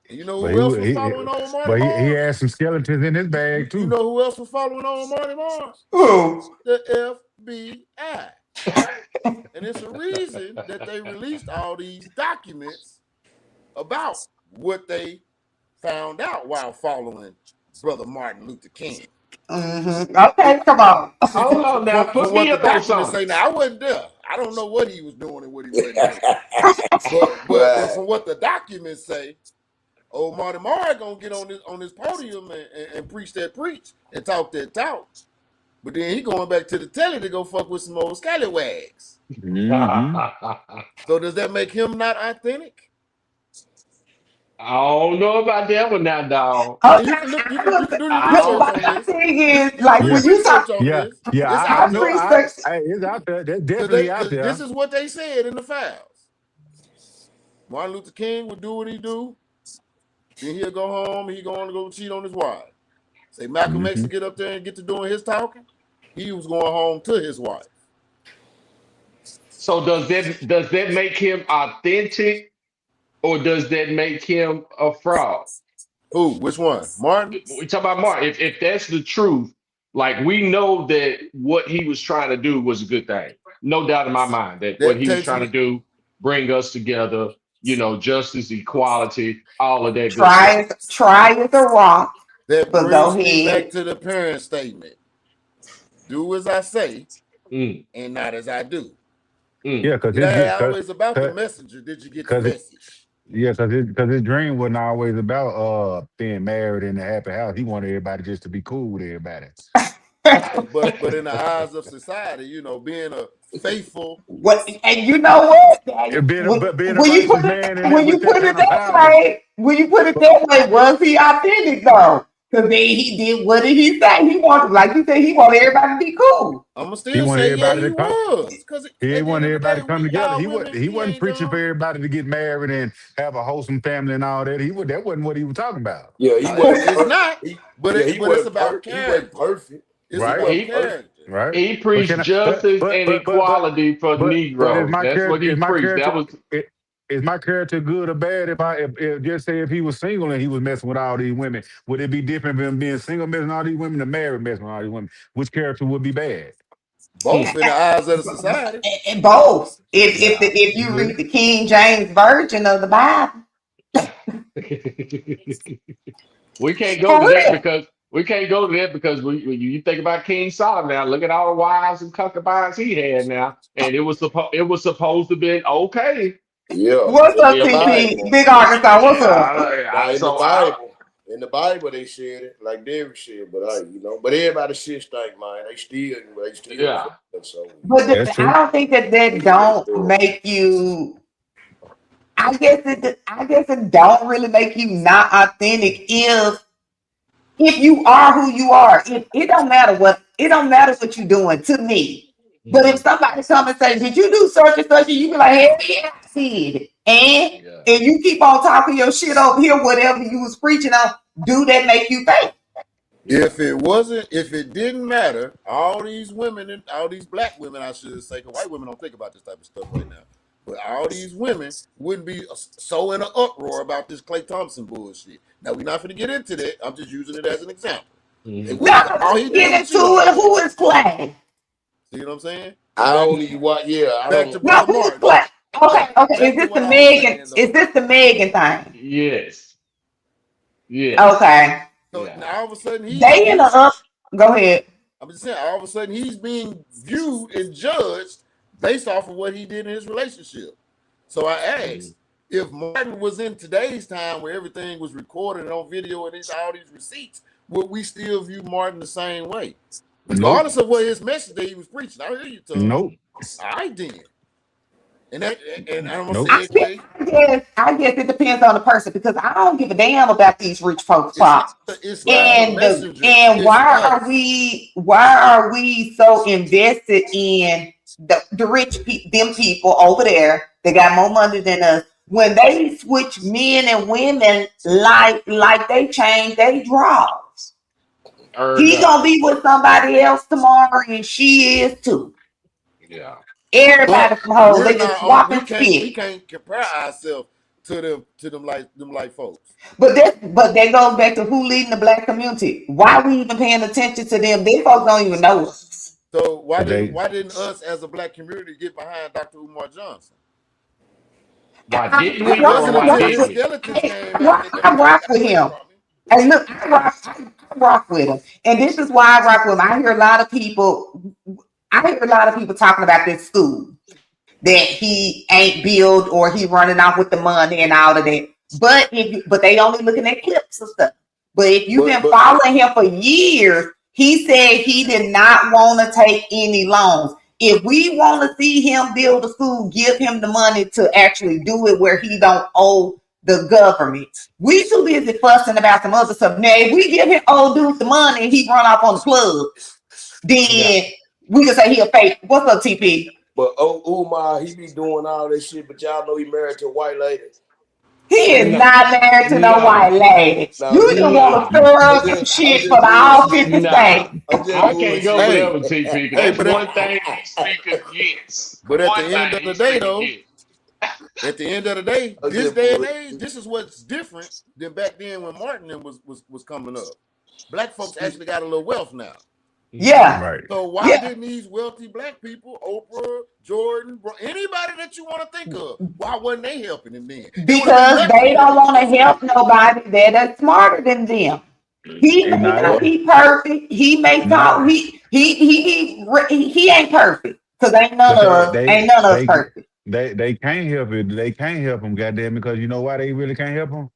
Speaker 6: And you know who else was following old Marty
Speaker 4: But
Speaker 6: Marr?
Speaker 4: he had some skeletons in his bag too.
Speaker 6: You know who else was following old Marty Marr?
Speaker 2: Who?
Speaker 6: The FBI. And it's a reason that they released all these documents about what they found out while following Brother Martin Luther King.
Speaker 2: Okay, come on.
Speaker 3: Hold on now. Put me up on something.
Speaker 6: Now, I wasn't there. I don't know what he was doing and what he wasn't doing. but from what the documents say, old Marty Marr gonna get on this podium and preach that preach and talk that talk. But then he going back to the telly to go fuck with some old scallywags.
Speaker 4: Mm-hmm.
Speaker 6: So does that make him not authentic?
Speaker 3: I don't know about that one now, dog.
Speaker 2: Okay,
Speaker 6: You can look. You
Speaker 2: look,
Speaker 6: can do your
Speaker 3: I
Speaker 6: research
Speaker 2: but
Speaker 6: on
Speaker 2: my
Speaker 6: this.
Speaker 2: thing
Speaker 6: You
Speaker 2: is,
Speaker 6: can you can
Speaker 2: like,
Speaker 6: do
Speaker 4: Yeah,
Speaker 2: when
Speaker 6: your
Speaker 2: you talk,
Speaker 6: research on
Speaker 4: yeah,
Speaker 6: this.
Speaker 4: yeah.
Speaker 6: It's
Speaker 4: I
Speaker 6: out
Speaker 2: I
Speaker 4: know.
Speaker 6: there.
Speaker 2: research.
Speaker 4: It's out there. That's
Speaker 6: Cause
Speaker 4: definitely out
Speaker 6: this
Speaker 4: there.
Speaker 6: is what they said in the files. Martin Luther King would do what he do. Then he'll go home and he going to go cheat on his wife. Say Malcolm X
Speaker 4: Hmm.
Speaker 6: to get up there and get to doing his talking. He was going home to his wife.
Speaker 3: So does that make him authentic, or does that make him a fraud?
Speaker 6: Who? Which one? Martin?
Speaker 3: We talk about Mark. If that's the truth, like we know that what he was trying to do was a good thing. No doubt in my mind that what
Speaker 6: That
Speaker 3: he was
Speaker 6: takes
Speaker 3: trying to
Speaker 6: me.
Speaker 3: do, bring us together, justice, equality, all of that good stuff.
Speaker 2: Try as a rock,
Speaker 6: That
Speaker 2: but go
Speaker 6: brings me back
Speaker 2: ahead.
Speaker 6: to the parent statement. Do as I say
Speaker 3: Mm,
Speaker 6: and not as I do.
Speaker 3: mm.
Speaker 4: Yeah, because
Speaker 6: It
Speaker 4: it
Speaker 6: ain't
Speaker 4: get
Speaker 6: always about the
Speaker 4: cause,
Speaker 6: messenger. Did you get the
Speaker 4: cause it,
Speaker 6: message?
Speaker 4: yeah, because his dream wasn't always about being married in a happy house. He wanted everybody just to be cool with everybody.
Speaker 6: Right. But in the eyes of society, being a faithful.
Speaker 2: What and you know what?
Speaker 4: But being a
Speaker 2: When you
Speaker 4: righteous
Speaker 2: put it
Speaker 4: man and
Speaker 2: when you
Speaker 4: with that
Speaker 2: put it
Speaker 4: kind of
Speaker 2: that
Speaker 4: power.
Speaker 2: way, was he authentic though? Because then he did what did he say? He wanted, like you said, he wanted everybody to be cool.
Speaker 6: I'm gonna
Speaker 4: He
Speaker 6: still
Speaker 4: wanted
Speaker 6: say, yeah,
Speaker 4: everybody
Speaker 6: he
Speaker 4: to come.
Speaker 6: was. Because
Speaker 4: He
Speaker 6: at
Speaker 4: didn't
Speaker 6: the
Speaker 4: want
Speaker 6: end of the
Speaker 4: everybody
Speaker 6: day,
Speaker 4: to come together.
Speaker 6: y'all women,
Speaker 4: He
Speaker 6: we
Speaker 4: wasn't
Speaker 6: ain't
Speaker 4: preaching for
Speaker 6: dumb.
Speaker 4: everybody to get married and have a wholesome family and all that. That wasn't what he was talking about.
Speaker 5: Yeah, he wasn't.
Speaker 6: It's not,
Speaker 5: Yeah, he
Speaker 6: but it's
Speaker 5: wasn't.
Speaker 6: about
Speaker 5: He wasn't
Speaker 6: character.
Speaker 5: perfect.
Speaker 6: It's
Speaker 5: He
Speaker 4: Right?
Speaker 6: about
Speaker 5: wasn't
Speaker 3: He
Speaker 5: perfect.
Speaker 6: character.
Speaker 4: Right.
Speaker 3: he
Speaker 4: But
Speaker 3: preached
Speaker 4: can I
Speaker 3: justice and equality for
Speaker 4: but
Speaker 3: Negroes. That's what he
Speaker 4: is my
Speaker 3: preached. That
Speaker 4: character
Speaker 3: was
Speaker 4: is my character good or bad if just say if he was single and he was messing with all these women, would it be different than being single messing with all these women to married messing with all these women? Which character would be bad?
Speaker 6: Both in the eyes of the society.
Speaker 2: And both.
Speaker 4: Yeah.
Speaker 2: If you read the King James version of the Bible,
Speaker 3: we can't go
Speaker 2: for
Speaker 3: to that
Speaker 2: real.
Speaker 3: because when you think about King Solomon now, look at all the wives and concubines he had now, and it was supposed to be okay.
Speaker 5: Yeah,
Speaker 2: What's
Speaker 5: in
Speaker 2: up,
Speaker 5: the
Speaker 2: TC?
Speaker 5: Bible.
Speaker 2: Big Arkansas, what's up?
Speaker 5: Now in the
Speaker 3: So I
Speaker 5: Bible, they said it like David said, but but everybody shit stink, man. They still
Speaker 3: yeah.
Speaker 5: so
Speaker 2: But
Speaker 4: That's
Speaker 2: I
Speaker 4: true.
Speaker 2: don't think that don't make you. I guess it don't really make you not authentic if you are who you are. It don't matter what you're doing to me. But if
Speaker 3: Mhm.
Speaker 2: somebody come and say, "Did you do such and such?" and you be like, "Hell yeah, I did," it.
Speaker 3: Yeah.
Speaker 2: And you keep on talking your shit over here, whatever you was preaching on, do that make you fake?
Speaker 3: Yeah.
Speaker 6: If it didn't matter, all these women and all these black women, I should say, because white women don't think about this type of stuff right now. But all these women wouldn't be so in an uproar about this Klay Thompson bullshit. Now we're not going to get into that. I'm just using it as an example. They
Speaker 3: Mhm.
Speaker 6: wouldn't.
Speaker 2: Now
Speaker 6: All
Speaker 2: let's
Speaker 6: he did
Speaker 2: get
Speaker 6: was cheat
Speaker 2: into
Speaker 6: on
Speaker 2: it.
Speaker 6: his
Speaker 2: Who
Speaker 6: wife.
Speaker 2: is Clay?
Speaker 6: See what I'm saying?
Speaker 5: I
Speaker 6: Back
Speaker 5: don't even what. Yeah, I
Speaker 6: back to
Speaker 5: don't.
Speaker 2: No,
Speaker 6: brother
Speaker 2: who is
Speaker 6: Martin.
Speaker 2: Clay? Okay, okay.
Speaker 6: Back to what I was saying
Speaker 2: Is
Speaker 6: though.
Speaker 2: this the Megan thing?
Speaker 3: Yes. Yes.
Speaker 2: Okay.
Speaker 6: So
Speaker 3: Yeah.
Speaker 6: now all of a sudden
Speaker 2: They in the up. Go ahead.
Speaker 6: I'm just saying, all of a sudden he's being viewed and judged based off of what he did in his relationship. So I
Speaker 3: Mhm.
Speaker 6: asked, if Martin was in today's time where everything was recorded and on video and all these receipts, would we still view Martin the same way?
Speaker 4: Nope.
Speaker 6: Regardless of what his message that he was preaching. I hear you, Tom.
Speaker 4: Nope.
Speaker 6: I did. And I'm gonna
Speaker 4: Nope.
Speaker 6: say it, Clay.
Speaker 2: I guess it depends on the person because I don't give a damn about these rich folks' problems.
Speaker 6: It's not
Speaker 5: Right.
Speaker 6: the
Speaker 2: And
Speaker 6: messenger, it's us.
Speaker 2: why are we so invested in the rich them people over there that got more money than us when they switch men and women like they change they draws?
Speaker 3: Earned
Speaker 2: He
Speaker 3: up.
Speaker 2: gonna be with somebody else tomorrow, and she is too.
Speaker 3: Yeah.
Speaker 2: Everybody
Speaker 6: But
Speaker 2: from home,
Speaker 6: we're
Speaker 2: they just
Speaker 6: not on. We
Speaker 2: swapping
Speaker 6: can't.
Speaker 2: spit.
Speaker 6: compare ourselves to them like folks.
Speaker 2: But that goes back to who leading the black community. Why we even paying attention to them? They folks don't even know us.
Speaker 6: So why
Speaker 4: They
Speaker 6: didn't us as a black community get behind Dr. Umar Johnson?
Speaker 3: Why
Speaker 2: I,
Speaker 3: didn't
Speaker 6: It
Speaker 3: we or
Speaker 6: wasn't
Speaker 2: I
Speaker 3: why
Speaker 6: until
Speaker 2: rock
Speaker 3: did
Speaker 6: his
Speaker 2: with
Speaker 3: we?
Speaker 6: skeletons came out
Speaker 2: I,
Speaker 6: that
Speaker 2: I
Speaker 6: everything
Speaker 2: rock
Speaker 6: got
Speaker 2: with
Speaker 6: away
Speaker 2: him.
Speaker 6: from him.
Speaker 2: And look, I rock with him. And this is why I rock with him. I hear a lot of people talking about this school that he ain't built or he running off with the money and all of that. But they only looking at clips and stuff. But if you've been
Speaker 5: But
Speaker 2: following him for years, he said he did not want to take any loans. If we want to see him build a school, give him the money to actually do it where he don't owe the government. We too busy fussing about some other stuff. Now, if we give him old dude the money and he run off on the plug, then we can say he a fake. What's up, TP?
Speaker 5: But Umar, he be doing all that shit, but y'all know he married to a white lady.
Speaker 2: He is
Speaker 3: No.
Speaker 2: not married to no
Speaker 3: No.
Speaker 2: white lady.
Speaker 5: No,
Speaker 2: You
Speaker 5: he
Speaker 2: just
Speaker 5: is.
Speaker 2: want to stir up
Speaker 5: I'm
Speaker 2: some
Speaker 5: just
Speaker 2: shit for the all 50
Speaker 3: Nah,
Speaker 2: states.
Speaker 5: I'm just
Speaker 3: I can't go
Speaker 5: bullshitting.
Speaker 3: with that with TP. That's
Speaker 6: but
Speaker 3: one thing he speak against.
Speaker 6: But at
Speaker 3: One
Speaker 6: the end
Speaker 3: thing
Speaker 6: of the
Speaker 3: he
Speaker 6: day,
Speaker 3: speak
Speaker 6: though,
Speaker 3: against.
Speaker 6: at the end of the day,
Speaker 5: I'm
Speaker 6: this
Speaker 5: just
Speaker 6: day and
Speaker 5: bullshitting.
Speaker 6: age, this is what's different than back then when Martin was coming up. Black folks actually got a little wealth now.
Speaker 2: Yeah.
Speaker 4: Right.
Speaker 6: So why
Speaker 2: Yeah.
Speaker 6: didn't these wealthy black people, Oprah, Jordan, anybody that you want to think of, why wasn't they helping him then?
Speaker 2: Because they don't want to help nobody that is smarter than them. He
Speaker 4: And
Speaker 2: may
Speaker 4: now,
Speaker 2: not be perfect. He may talk.
Speaker 4: now
Speaker 2: He ain't perfect. Because ain't none
Speaker 4: but
Speaker 2: of us perfect.
Speaker 4: they can't help it. They can't help them, goddamn, because you know why they really can't help them?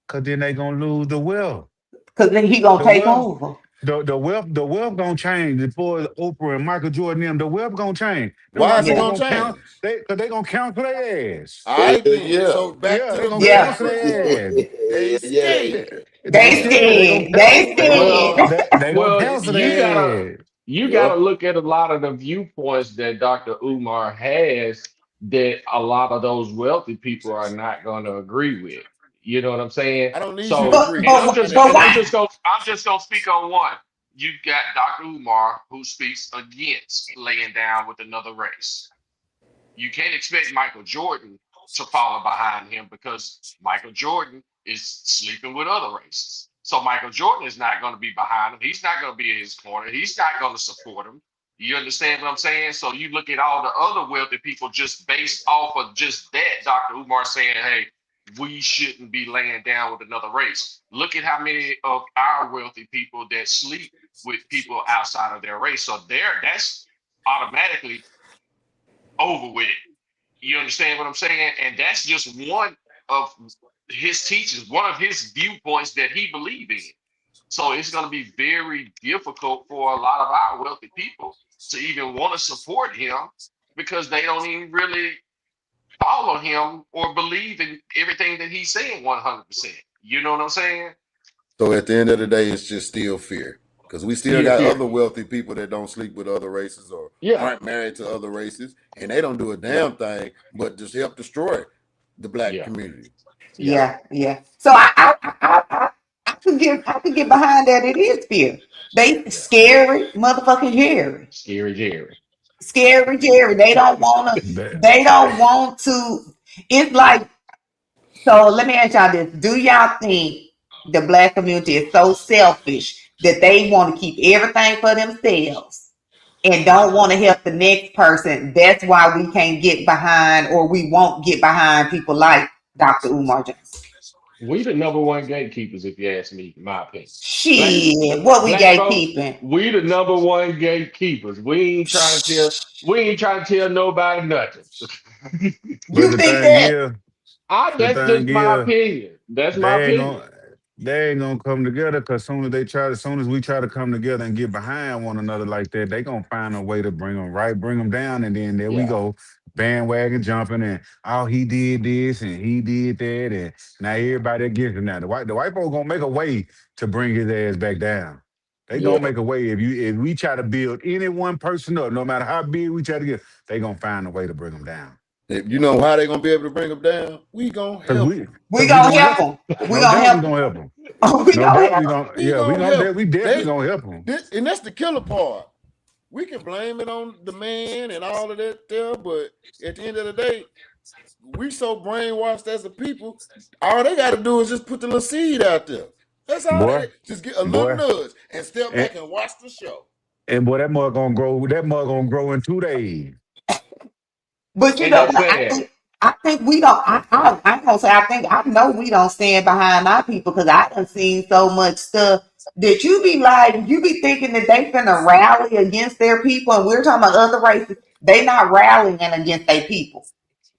Speaker 4: Because then they gonna lose the wealth.
Speaker 2: Because then he gonna
Speaker 4: The
Speaker 2: take
Speaker 4: wealth,
Speaker 2: over.
Speaker 4: the wealth gonna change. Before Oprah and Michael Jordan, them, the wealth gonna change. Them
Speaker 6: Why is it
Speaker 2: Yeah.
Speaker 6: gonna
Speaker 4: motherfuckers gonna
Speaker 6: change?
Speaker 4: because they gonna cancel their ass.
Speaker 6: All right, then.
Speaker 5: Yeah.
Speaker 6: So back
Speaker 4: Yeah,
Speaker 6: to
Speaker 4: they
Speaker 6: the
Speaker 4: gonna
Speaker 2: Yeah.
Speaker 4: cancel their ass.
Speaker 6: They scared.
Speaker 2: They scared. They
Speaker 3: Well,
Speaker 2: scared.
Speaker 4: They gonna
Speaker 3: well,
Speaker 4: cancel
Speaker 3: you gotta
Speaker 4: their ass.
Speaker 3: you
Speaker 5: Yep.
Speaker 3: gotta look at a lot of the viewpoints that Dr. Umar has that a lot of those wealthy people are not gonna agree with. You know what I'm saying?
Speaker 6: I don't need you to
Speaker 3: So,
Speaker 6: agree.
Speaker 3: and I'm
Speaker 2: But
Speaker 3: just
Speaker 2: but
Speaker 3: and I'm
Speaker 2: why?
Speaker 3: just gonna I'm just gonna speak on one. You got Dr. Umar who speaks against laying down with another race. You can't expect Michael Jordan to follow behind him because Michael Jordan is sleeping with other races. So Michael Jordan is not going to be behind him. He's not going to be in his corner. He's not going to support him. You understand what I'm saying? So you look at all the other wealthy people just based off of just that, Dr. Umar saying, hey, we shouldn't be laying down with another race. Look at how many of our wealthy people that sleep with people outside of their race. So that's automatically over with. You understand what I'm saying? And that's just one of his teachings, one of his viewpoints that he believes in. So it's going to be very difficult for a lot of our wealthy people to even want to support him because they don't even really follow him or believe in everything that he's saying 100%. You know what I'm saying?
Speaker 6: So at the end of the day, it's just still fear. Because we still
Speaker 3: Yeah,
Speaker 6: got
Speaker 3: fear.
Speaker 6: other wealthy people that don't sleep with other races or
Speaker 3: Yeah.
Speaker 6: aren't married to other races, and they don't do a damn thing but just help destroy the black
Speaker 3: Yeah.
Speaker 6: community.
Speaker 2: Yeah. So I could get behind that. It is fear. They scary motherfucking Jerry.
Speaker 3: Scary Jerry.
Speaker 2: Scary Jerry. They don't want to.
Speaker 4: That-
Speaker 2: They don't want to. It's like, so let me ask y'all this. Do y'all think the black community is so selfish that they want to keep everything for themselves and don't want to help the next person? That's why we can't get behind, or we won't get behind people like Dr. Umar Johnson.
Speaker 3: We the number one gatekeepers, if you ask me, in my opinion.
Speaker 2: Shit, what we
Speaker 3: Black folks,
Speaker 2: gatekeeping?
Speaker 3: we the number one gatekeepers. We ain't trying to tell nobody nothing.
Speaker 4: But
Speaker 2: You think that?
Speaker 4: the
Speaker 3: That's just
Speaker 4: thing
Speaker 3: my
Speaker 4: is,
Speaker 3: opinion. That's my
Speaker 4: they ain't
Speaker 3: opinion.
Speaker 4: gonna they ain't gonna come together because soon as we try to come together and get behind one another like that, they gonna find a way to bring them down, and then there we
Speaker 3: Yeah.
Speaker 4: go, bandwagon jumping, and oh, he did this and he did that, and now everybody against him. Now the white folks gonna make a way to bring his ass back down. They
Speaker 3: Yeah.
Speaker 4: gonna make a way if we try to build any one person up, no matter how big we try to get, they gonna find a way to bring them down.
Speaker 6: If you know how they're gonna be able to bring them down, we gonna
Speaker 4: Cause
Speaker 6: help
Speaker 4: we,
Speaker 6: them.
Speaker 2: We
Speaker 4: cause we
Speaker 2: gonna
Speaker 4: gonna
Speaker 2: help
Speaker 4: help
Speaker 2: them.
Speaker 4: 'em.
Speaker 2: We
Speaker 4: No
Speaker 2: gonna
Speaker 4: doubt we
Speaker 2: help
Speaker 4: gonna
Speaker 2: them.
Speaker 4: help them.
Speaker 2: We
Speaker 4: No
Speaker 2: gonna
Speaker 4: doubt
Speaker 2: help
Speaker 4: we
Speaker 2: 'em.
Speaker 4: gonna.
Speaker 6: We
Speaker 4: Yeah,
Speaker 6: gonna
Speaker 4: we
Speaker 6: help.
Speaker 4: definitely gonna help them.
Speaker 6: And that's the killer part. We can blame it on the man and all of that there, but at the end of the day, we so brainwashed as a people. All they got to do is just put the little seed out there. That's all
Speaker 4: Boy,
Speaker 6: they just get a little
Speaker 4: boy,
Speaker 6: nudge and step
Speaker 4: and,
Speaker 6: back and watch the show.
Speaker 4: and boy, that mug gonna grow. That mug gonna grow in 2 days.
Speaker 2: But you
Speaker 3: And
Speaker 2: know
Speaker 3: that's
Speaker 2: what?
Speaker 3: sad.
Speaker 2: I think we don't. I'm gonna say I know we don't stand behind our people because I done seen so much stuff that you be thinking that they finna rally against their people, and we're talking about other races. They not rallying against their people.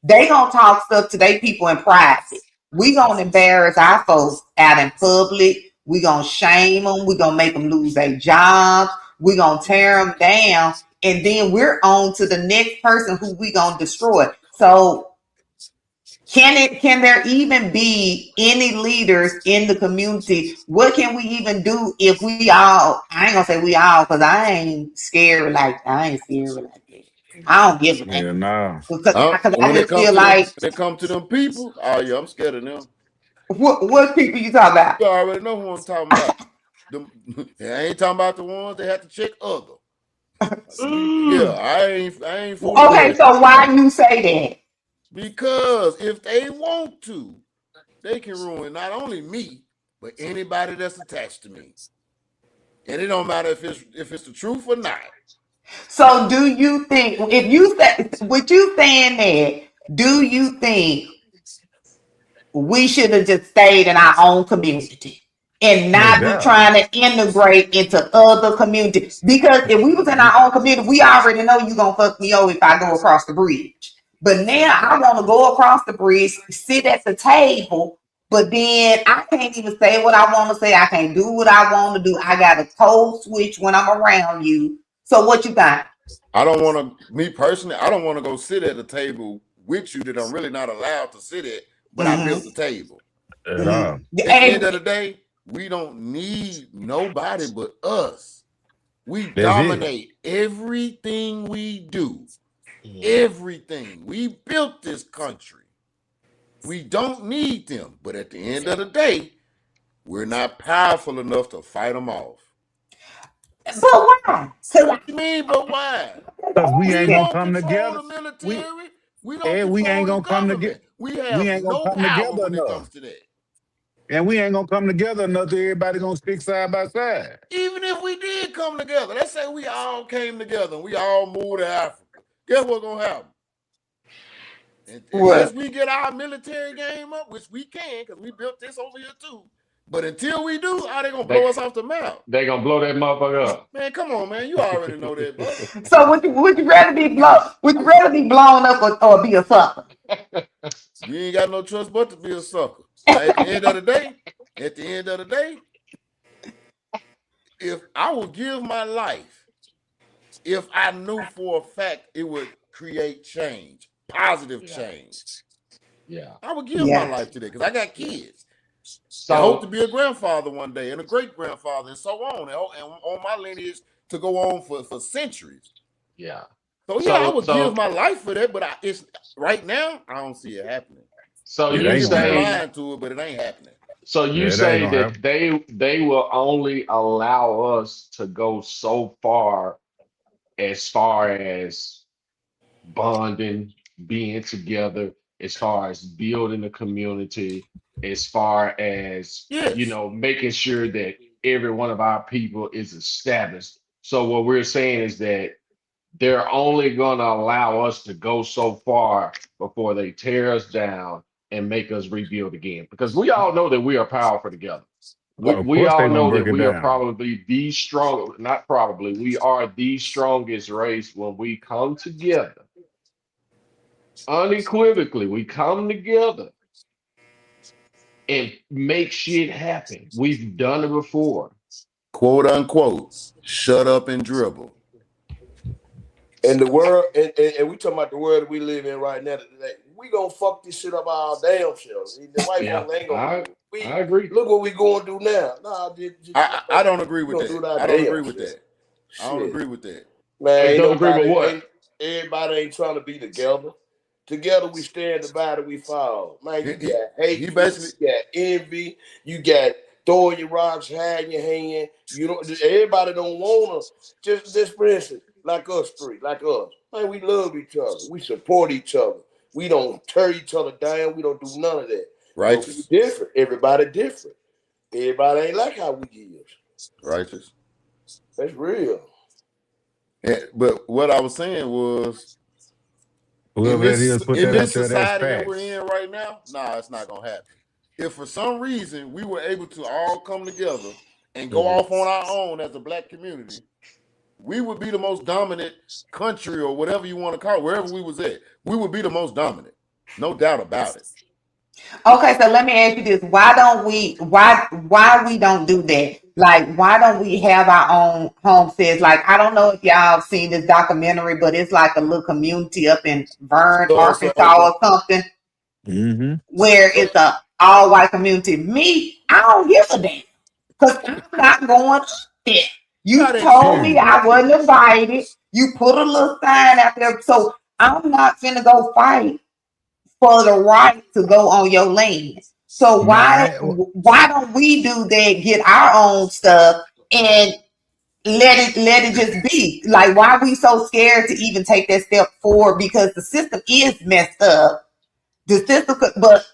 Speaker 2: They gonna talk stuff to their people in private. We gonna embarrass our folks out in public. We gonna shame them. We gonna make them lose their jobs. We gonna tear them down, and then we're on to the next person who we gonna destroy. So Can there even be any leaders in the community? What can we even do if we all, I ain't gonna say we all, because I ain't scared like that. I don't give a damn.
Speaker 4: Yeah, nah.
Speaker 2: Because I
Speaker 6: When it
Speaker 2: just
Speaker 6: comes
Speaker 2: feel
Speaker 6: to them,
Speaker 2: like,
Speaker 6: when it comes to them people, oh yeah, I'm scared of them.
Speaker 2: what people you talking about?
Speaker 6: You already know who I'm talking about. I ain't talking about the ones that have to check other. Yeah, I ain't fooling
Speaker 2: Okay,
Speaker 6: with
Speaker 2: so
Speaker 6: that.
Speaker 2: why you say that?
Speaker 6: Because if they want to, they can ruin not only me, but anybody that's attached to me. And it don't matter if it's the truth or not.
Speaker 2: So do you think, if you say, what you saying that, do you think we should have just stayed in our own community and
Speaker 4: No
Speaker 2: not be
Speaker 4: doubt.
Speaker 2: trying to integrate into other communities? Because if we was in our own community, we already know you gonna fuck me over if I go across the bridge. But now I want to go across the bridge, sit at the table, but then I can't even say what I want to say. I can't do what I want to do. I got a code switch when I'm around you. So what you think?
Speaker 6: I don't want to, me personally, I don't want to go sit at a table with you that I'm really not allowed to sit at, but I built the table.
Speaker 4: At all.
Speaker 6: At the end of the day, we don't need nobody but us. We
Speaker 4: That's it.
Speaker 6: dominate everything we do. Everything. We built this country. We don't need them. But at the end of the day, we're not powerful enough to fight them off.
Speaker 2: But why?
Speaker 6: What you mean, but why?
Speaker 4: Because we ain't gonna
Speaker 6: don't
Speaker 4: come
Speaker 6: control
Speaker 4: together.
Speaker 6: the military. We don't
Speaker 4: And
Speaker 6: control
Speaker 4: we ain't
Speaker 6: the
Speaker 4: gonna come together.
Speaker 6: government. We have
Speaker 4: We ain't gonna
Speaker 6: no
Speaker 4: come
Speaker 6: power
Speaker 4: together
Speaker 6: when it
Speaker 4: enough.
Speaker 6: comes to that.
Speaker 4: And we ain't gonna come together enough that everybody gonna stick side by side.
Speaker 6: Even if we did come together, let's say we all came together and we all moved to Africa. Guess what's gonna happen? Unless we get our military game up, which we can, because we built this over here too. But until we do, how they gonna blow us off the map?
Speaker 3: They gonna blow that motherfucker up.
Speaker 6: Man, come on, man. You already know that, bro.
Speaker 2: So would you rather be blown up or be a sucker?
Speaker 6: You ain't got no choice but to be a sucker. At the end of the day, if I would give my life, if I knew for a fact it would create change, positive change, I would give my life to that because I got kids. So I hope to be a grandfather one day and a great grandfather and so on, and on my lineage to go on for centuries.
Speaker 3: Yeah.
Speaker 6: So yeah, I would give my life for that, but it's right now I don't see it happening.
Speaker 3: So
Speaker 6: you
Speaker 3: you say
Speaker 6: lying to it, but it ain't happening.
Speaker 3: So you say that they will only allow us to go so far as bonding, being together, as far as building a community, as far as making sure that every one of our people is established. So what we're saying is that they're only going to allow us to go so far before they tear us down and make us rebuild again. Because we all know that we are powerful together. We all know that we are probably the strong, not probably, we are the strongest race when we come together. Unequivocally, we come together and make shit happen. We've done it before.
Speaker 6: Quote unquote, shut up and dribble.
Speaker 5: And the world, and we talking about the world that we live in right now. Today, we gonna fuck this shit up our damn selves. The white folks ain't gonna. I
Speaker 3: agree.
Speaker 5: Look what we going to do now. Nah,
Speaker 6: I don't agree with that. I don't agree with that. I don't agree with that.
Speaker 5: Man,
Speaker 3: don't agree with what?
Speaker 5: Everybody ain't trying to be together. Together we stand, divided we fall. Man, you got hate, you got envy, you got throwing your rocks, hiding your hand. Everybody don't wanna just for instance. Like us three, like us. Man, we love each other. We support each other. We don't tear each other down. We don't do none of that.
Speaker 6: Righteous.
Speaker 5: We different. Everybody different. Everybody ain't like how we is.
Speaker 6: Righteous.
Speaker 5: That's real.
Speaker 6: But what I was saying was,
Speaker 4: in
Speaker 6: this society that we're in right now, it's not going to happen. If for some reason we were able to all come together and go off on our own as a black community, we would be the most dominant country or whatever you want to call it, wherever we was at. We would be the most dominant. No doubt about it.
Speaker 2: Okay, so let me ask you this. Why we don't do that? Like, why don't we have our own homesteads? Like, I don't know if y'all seen this documentary, but it's like a little community up in Vern, Arkansas or something.
Speaker 4: Mm-hmm.
Speaker 2: where it's a all white community. Me, I don't give a damn because I'm not going up there. You
Speaker 6: Not at
Speaker 2: told me
Speaker 6: Chick-fil-A.
Speaker 2: I wasn't invited. You put a little sign out there, so I'm not finna go fight for the right to go on your land. So
Speaker 4: Now,
Speaker 2: why don't we do that? Get our own stuff and let it just be. Like, why are we so scared to even take that step forward? Because the system is messed up. The system, but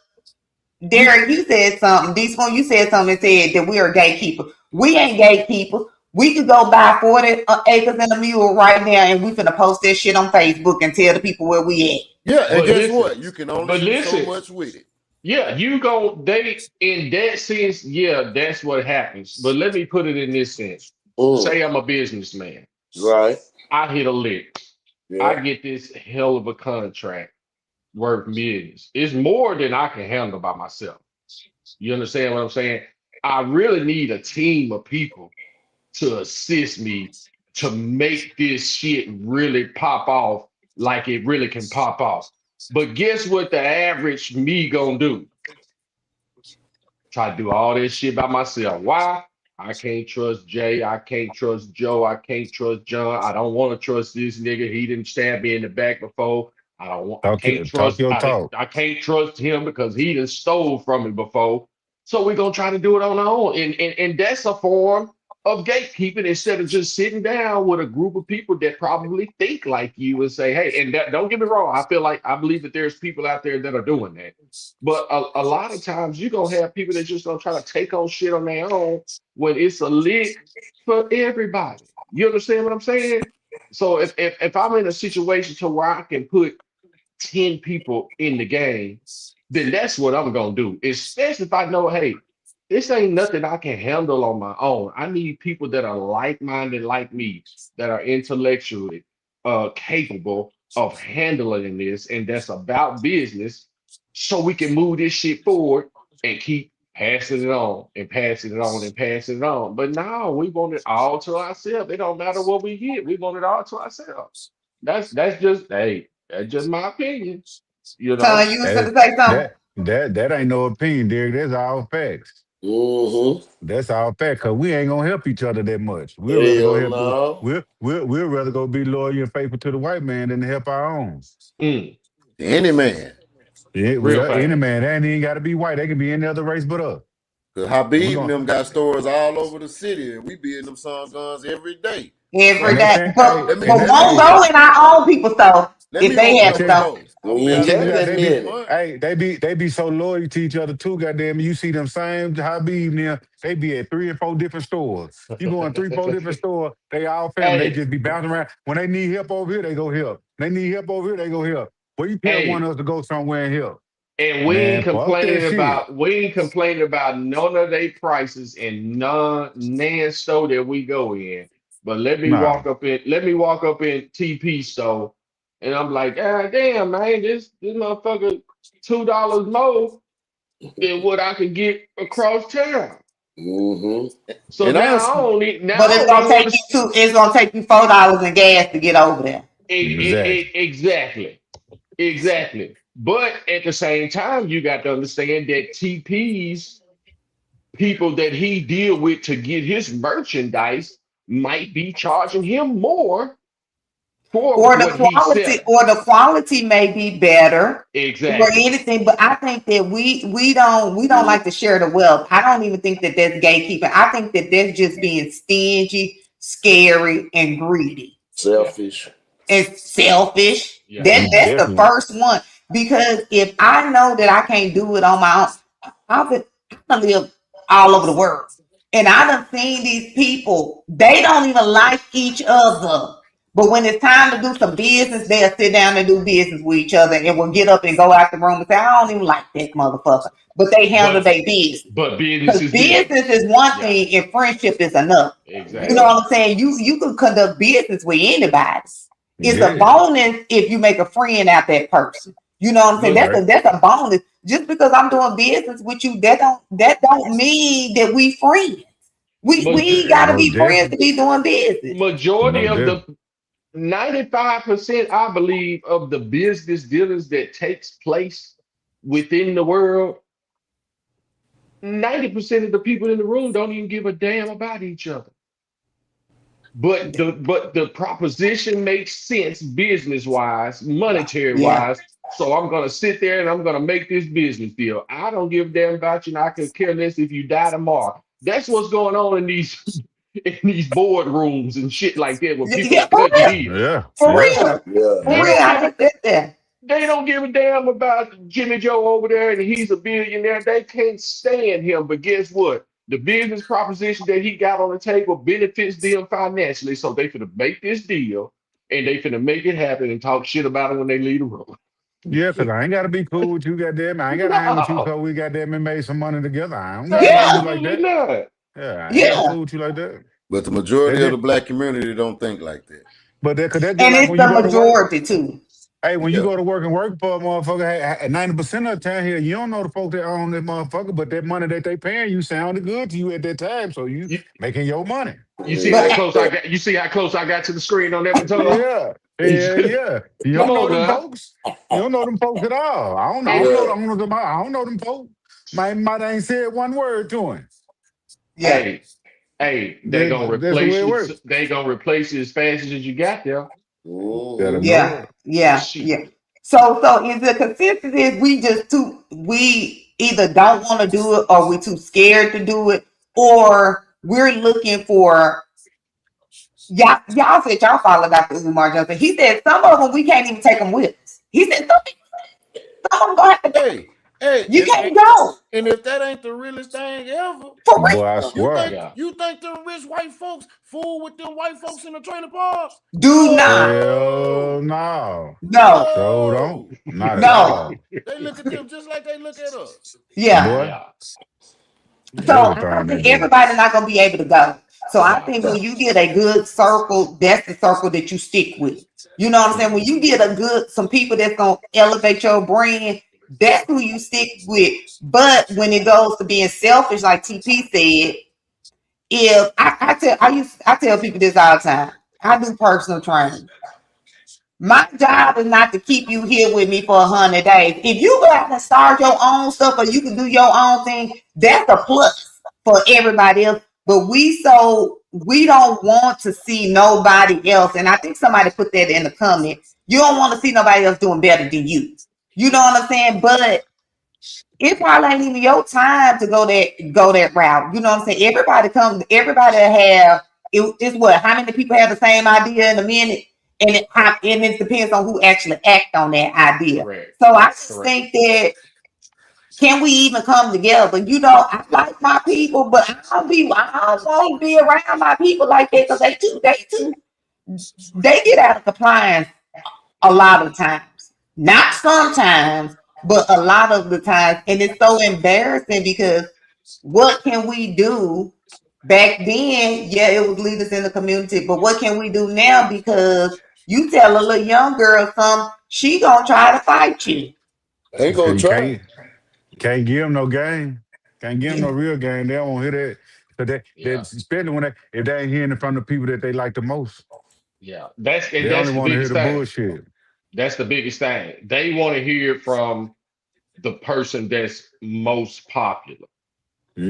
Speaker 2: Derek, you said something. D-Spoon, you said something and said that we are gatekeepers. We ain't gatekeepers. We could go buy 40 acres and a mule right now, and we finna post that shit on Facebook and tell the people where we at.
Speaker 6: Yeah, and
Speaker 3: But
Speaker 6: guess
Speaker 3: listen,
Speaker 6: what? You can only do so
Speaker 3: listen,
Speaker 6: much with it.
Speaker 3: yeah, you go they in that sense, yeah, that's what happens. But let me put it in this sense. Say I'm a businessman.
Speaker 5: Right.
Speaker 3: I hit a lick.
Speaker 5: Yeah.
Speaker 3: I get this hell of a contract worth millions. It's more than I can handle by myself. You understand what I'm saying? I really need a team of people to assist me to make this shit really pop off like it really can pop off. But guess what the average me gonna do? Try to do all this shit by myself. Why? I can't trust Jay. I can't trust Joe. I can't trust John. I don't want to trust this nigga. He didn't stab me in the back before. I don't want. I can't
Speaker 4: talk
Speaker 3: trust.
Speaker 4: your talk.
Speaker 3: I can't trust him because he done stole from me before. So we're gonna try to do it on our own, and that's a form of gatekeeping instead of just sitting down with a group of people that probably think like you and say, hey, and that, don't get me wrong. I believe that there's people out there that are doing that. But a lot of times you're gonna have people that just gonna try to take on shit on their own when it's a lick for everybody. You understand what I'm saying? So if I'm in a situation to where I can put 10 people in the game, then that's what I'm gonna do. Especially if I know, hey, this ain't nothing I can handle on my own. I need people that are like-minded like me, that are intellectually capable of handling this, and that's about business, so we can move this shit forward and keep passing it on and passing it on and passing it on. But now we want it all to ourselves. It don't matter what we get. We want it all to ourselves. That's just hey, that's just my opinion. You
Speaker 2: Son,
Speaker 3: know.
Speaker 2: you was
Speaker 4: That
Speaker 2: finna say something.
Speaker 4: that ain't no opinion, Derek. That's all facts.
Speaker 5: Mm-hmm.
Speaker 4: That's all fact. Cause we ain't gonna help each other that much. We'll rather go
Speaker 5: Hell
Speaker 4: help.
Speaker 5: no.
Speaker 4: We'll rather go be loyal and faithful to the white man than to help our own.
Speaker 3: Mm,
Speaker 6: Any man.
Speaker 4: Yeah,
Speaker 3: real
Speaker 4: well, any
Speaker 3: fast.
Speaker 4: man, that ain't even got to be white. They can be any other race but us.
Speaker 6: Because
Speaker 4: And we
Speaker 6: Habib and
Speaker 4: gonna
Speaker 6: them got stores all over the city, and we be in them sun guns every day.
Speaker 2: Every
Speaker 4: and they
Speaker 2: day.
Speaker 4: can't.
Speaker 2: But
Speaker 4: Hey,
Speaker 6: Let me
Speaker 2: but
Speaker 4: and
Speaker 6: let
Speaker 4: that,
Speaker 6: me
Speaker 2: won't
Speaker 4: hey,
Speaker 2: go
Speaker 6: open
Speaker 2: in our own people stuff
Speaker 6: let
Speaker 2: if
Speaker 6: me
Speaker 2: they
Speaker 6: open
Speaker 4: they
Speaker 2: have
Speaker 6: a
Speaker 4: can't.
Speaker 2: stuff.
Speaker 6: store. I'll be out
Speaker 5: Mm-hmm.
Speaker 6: there
Speaker 4: Yeah,
Speaker 5: That
Speaker 6: every
Speaker 5: minute.
Speaker 6: month.
Speaker 4: hey, they be so loyal to each other too. Goddamn, you see them same Habib now. They be at 3 or 4 different stores. You go in 3, 4 different stores. They all family. They
Speaker 3: Hey,
Speaker 4: just be bouncing around. When they need help over here, they go help. They need help over here, they go help. Well, you tell one
Speaker 3: hey,
Speaker 4: of us to go somewhere and help.
Speaker 3: and
Speaker 4: Man, fuck that shit.
Speaker 3: we ain't complaining about none of their prices in nan store that we go in. But
Speaker 4: Nah.
Speaker 3: let me walk up in TP store, and I'm like, ah, damn, man, this motherfucker $2 more than what I could get across town.
Speaker 5: Mm-hmm.
Speaker 3: So
Speaker 6: And
Speaker 3: now
Speaker 6: honestly,
Speaker 2: But
Speaker 3: I
Speaker 2: it's
Speaker 3: don't
Speaker 2: gonna
Speaker 3: even
Speaker 2: take
Speaker 3: want to.
Speaker 2: you $4 in gas to get over there.
Speaker 4: Exactly.
Speaker 3: Exactly. Exactly. But at the same time, you got to understand that TP's people that he deal with to get his merchandise might be charging him more for
Speaker 2: Or the
Speaker 3: what he's
Speaker 2: quality,
Speaker 3: selling.
Speaker 2: or the quality may be better, or
Speaker 3: Exactly.
Speaker 2: anything. But I think that we don't like to share the wealth. I don't even think that that's gatekeeping. I think that that's just being stingy, scary, and greedy
Speaker 3: Yeah.
Speaker 5: Selfish.
Speaker 2: and selfish.
Speaker 3: Yeah.
Speaker 2: That's the
Speaker 4: Definitely.
Speaker 2: first one. Because if I know that I can't do it on my own, I live all over the world. And I done seen these people, they don't even like each other. But when it's time to do some business, they'll sit down and do business with each other and will get up and go out the room and say, I don't even like that motherfucker. But they handle
Speaker 3: But
Speaker 2: their business.
Speaker 3: business
Speaker 2: Because
Speaker 3: is different.
Speaker 2: business is one
Speaker 3: Yeah.
Speaker 2: thing and friendship is another. You know
Speaker 3: Exactly.
Speaker 5: Yeah.
Speaker 2: what I'm saying? You can conduct business with anybody. It's a
Speaker 4: Yeah.
Speaker 2: bonus if you make a friend out that person. You know what I'm saying?
Speaker 3: But
Speaker 4: Right.
Speaker 2: That's a bonus. Just because I'm doing business with you, that don't mean that we friends. We
Speaker 3: major-
Speaker 2: gotta
Speaker 4: Most
Speaker 2: be friends to
Speaker 4: definitely.
Speaker 2: be doing business.
Speaker 3: majority
Speaker 4: Most
Speaker 3: of
Speaker 4: definitely.
Speaker 3: the 95%, I believe, of the business dealings that takes place within the world, 90% of the people in the room don't even give a damn about each other. But the proposition makes sense business wise, monetary
Speaker 2: Yeah.
Speaker 3: wise. So I'm gonna sit there and I'm gonna make this business deal. I don't give a damn about you, and I could care less if you die tomorrow. That's what's going on in these in these boardrooms and shit like that, where people
Speaker 2: Yeah,
Speaker 3: are
Speaker 2: for
Speaker 3: cutting
Speaker 2: real.
Speaker 3: deals.
Speaker 4: Yeah.
Speaker 2: For
Speaker 4: Yeah.
Speaker 2: real.
Speaker 5: Yeah.
Speaker 2: For
Speaker 3: They
Speaker 2: real.
Speaker 3: don't
Speaker 2: I
Speaker 3: give a
Speaker 2: just sit there.
Speaker 3: they don't give a damn about Jimmy Joe over there and he's a billionaire. They can't stand him. But guess what? The business proposition that he got on the table benefits them financially. So they finna make this deal and they finna make it happen and talk shit about it when they leave the room.
Speaker 4: Yeah, because I ain't got to be cool with you, goddamn. I ain't got to hang with you
Speaker 3: No,
Speaker 4: because we goddamn made some money together. I don't got to hang with
Speaker 2: Yeah.
Speaker 4: you like
Speaker 3: absolutely
Speaker 4: that.
Speaker 3: not.
Speaker 4: Yeah, I ain't got to
Speaker 2: Yeah.
Speaker 4: fool with you like that.
Speaker 6: But the majority
Speaker 4: That,
Speaker 6: of the
Speaker 4: that,
Speaker 6: black community don't think like that.
Speaker 4: but that, cause that's just
Speaker 2: And
Speaker 4: like
Speaker 2: it's
Speaker 4: when you
Speaker 2: the
Speaker 4: go to work.
Speaker 2: majority too.
Speaker 4: Hey, when you
Speaker 6: Yeah.
Speaker 4: go to work and work for a motherfucker, hey, 90% of the time here, you don't know the folks that own this motherfucker, but that money that they paying you sounded good to you at that time, so you
Speaker 3: You,
Speaker 4: making your money.
Speaker 3: you see
Speaker 2: But
Speaker 3: how close I got? You see how close I got to the screen on that baton?
Speaker 4: Yeah, yeah, yeah. You
Speaker 3: Come
Speaker 4: don't know
Speaker 3: on
Speaker 4: them
Speaker 3: now.
Speaker 4: folks. You don't know them folks at all. I
Speaker 3: Hey,
Speaker 4: don't know.
Speaker 5: Yeah.
Speaker 4: I don't know them folks. Might ain't said one word to him.
Speaker 2: yeah.
Speaker 3: hey, hey, they gonna
Speaker 4: That's the way
Speaker 3: replace
Speaker 4: it
Speaker 3: you.
Speaker 4: works.
Speaker 3: They gonna replace you as fast as you got there.
Speaker 4: Gotta
Speaker 5: Mhm.
Speaker 4: know
Speaker 2: Yeah.
Speaker 4: it.
Speaker 2: Yeah.
Speaker 3: Shit.
Speaker 2: Yeah. So is the consensus is we either don't want to do it or we're too scared to do it, or we're looking for y'all said y'all follow Dr. Umar Johnson. He said some of them we can't even take them with us. He said some of them gonna have to go.
Speaker 6: Hey,
Speaker 2: You can't go.
Speaker 6: and if that ain't the realest thing ever,
Speaker 2: For
Speaker 4: Boy, I
Speaker 2: real.
Speaker 4: swear.
Speaker 3: Yeah.
Speaker 6: you think them rich white folks fool with them white folks in the trailer park?
Speaker 2: Do not.
Speaker 4: Hell
Speaker 6: No,
Speaker 4: no.
Speaker 2: No.
Speaker 4: So
Speaker 6: no.
Speaker 4: don't. Not at
Speaker 2: No.
Speaker 4: all.
Speaker 6: They look at them just like they look at us.
Speaker 2: Yeah.
Speaker 4: Boy,
Speaker 3: Yeah.
Speaker 2: So
Speaker 3: Yeah.
Speaker 2: I don't
Speaker 4: everything they
Speaker 2: think
Speaker 4: do.
Speaker 2: everybody's not gonna be able to go. So I
Speaker 3: No.
Speaker 2: think when you get a good circle, that's the circle that you stick with. You know what I'm saying? When you get some people that's gonna elevate your brand, that's who you stick with. But when it goes to being selfish, like TP said, if I tell people this all the time. I do personal training. My job is not to keep you here with me for 100 days. If you go out and start your own stuff or you can do your own thing, that's a plus for everybody else. But we don't want to see nobody else. And I think somebody put that in the comment. You don't want to see nobody else doing better than you. You know what I'm saying? But it probably ain't even your time to go that route. You know what I'm saying? Everybody have it's what, how many people have the same idea in a minute? And it depends on who actually act on that idea.
Speaker 3: Correct.
Speaker 2: So I just
Speaker 3: Correct.
Speaker 2: think that can we even come together? You know, I like my people, but I don't want to be around my people like that because they get out of compliance a lot of times. Not sometimes, but a lot of the times. And it's so embarrassing because what can we do? Back then, yeah, it was leaders in the community, but what can we do now? Because you tell a little young girl something, she gonna try to fight you.
Speaker 5: Ain't gonna
Speaker 4: You
Speaker 5: try.
Speaker 4: can't give them no game. Can't give them no real game. They don't want to hear that. So
Speaker 3: Yeah.
Speaker 4: especially when if they ain't hearing it from the people that they like the most.
Speaker 3: Yeah.
Speaker 4: They
Speaker 3: That's
Speaker 4: only
Speaker 3: the
Speaker 4: want to hear
Speaker 3: biggest
Speaker 4: the
Speaker 3: thing.
Speaker 4: bullshit.
Speaker 3: That's the biggest thing. They want to hear from the person that's most popular.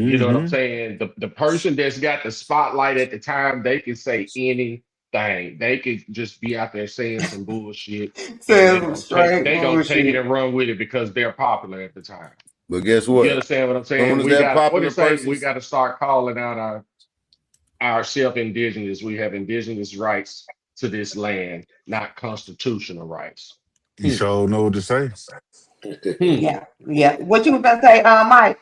Speaker 3: You know what I'm
Speaker 4: Mm-hmm.
Speaker 3: saying? The person that's got the spotlight at the time, they can say anything. They could just be out there saying some bullshit, and
Speaker 2: Says some straight
Speaker 3: they gonna take it
Speaker 2: bullshit.
Speaker 3: and run with it because they're popular at the time.
Speaker 6: But guess
Speaker 3: You
Speaker 6: what?
Speaker 3: understand what I'm
Speaker 6: Soon
Speaker 3: saying?
Speaker 6: as
Speaker 3: We
Speaker 6: that
Speaker 3: got what they
Speaker 6: popular
Speaker 3: say.
Speaker 6: person,
Speaker 3: We got to start calling out our self-indigenous. We have indigenous rights to this land, not constitutional rights.
Speaker 4: You sure know what to say.
Speaker 3: Hmm.
Speaker 2: Yeah, yeah. What you was gonna say, Mike?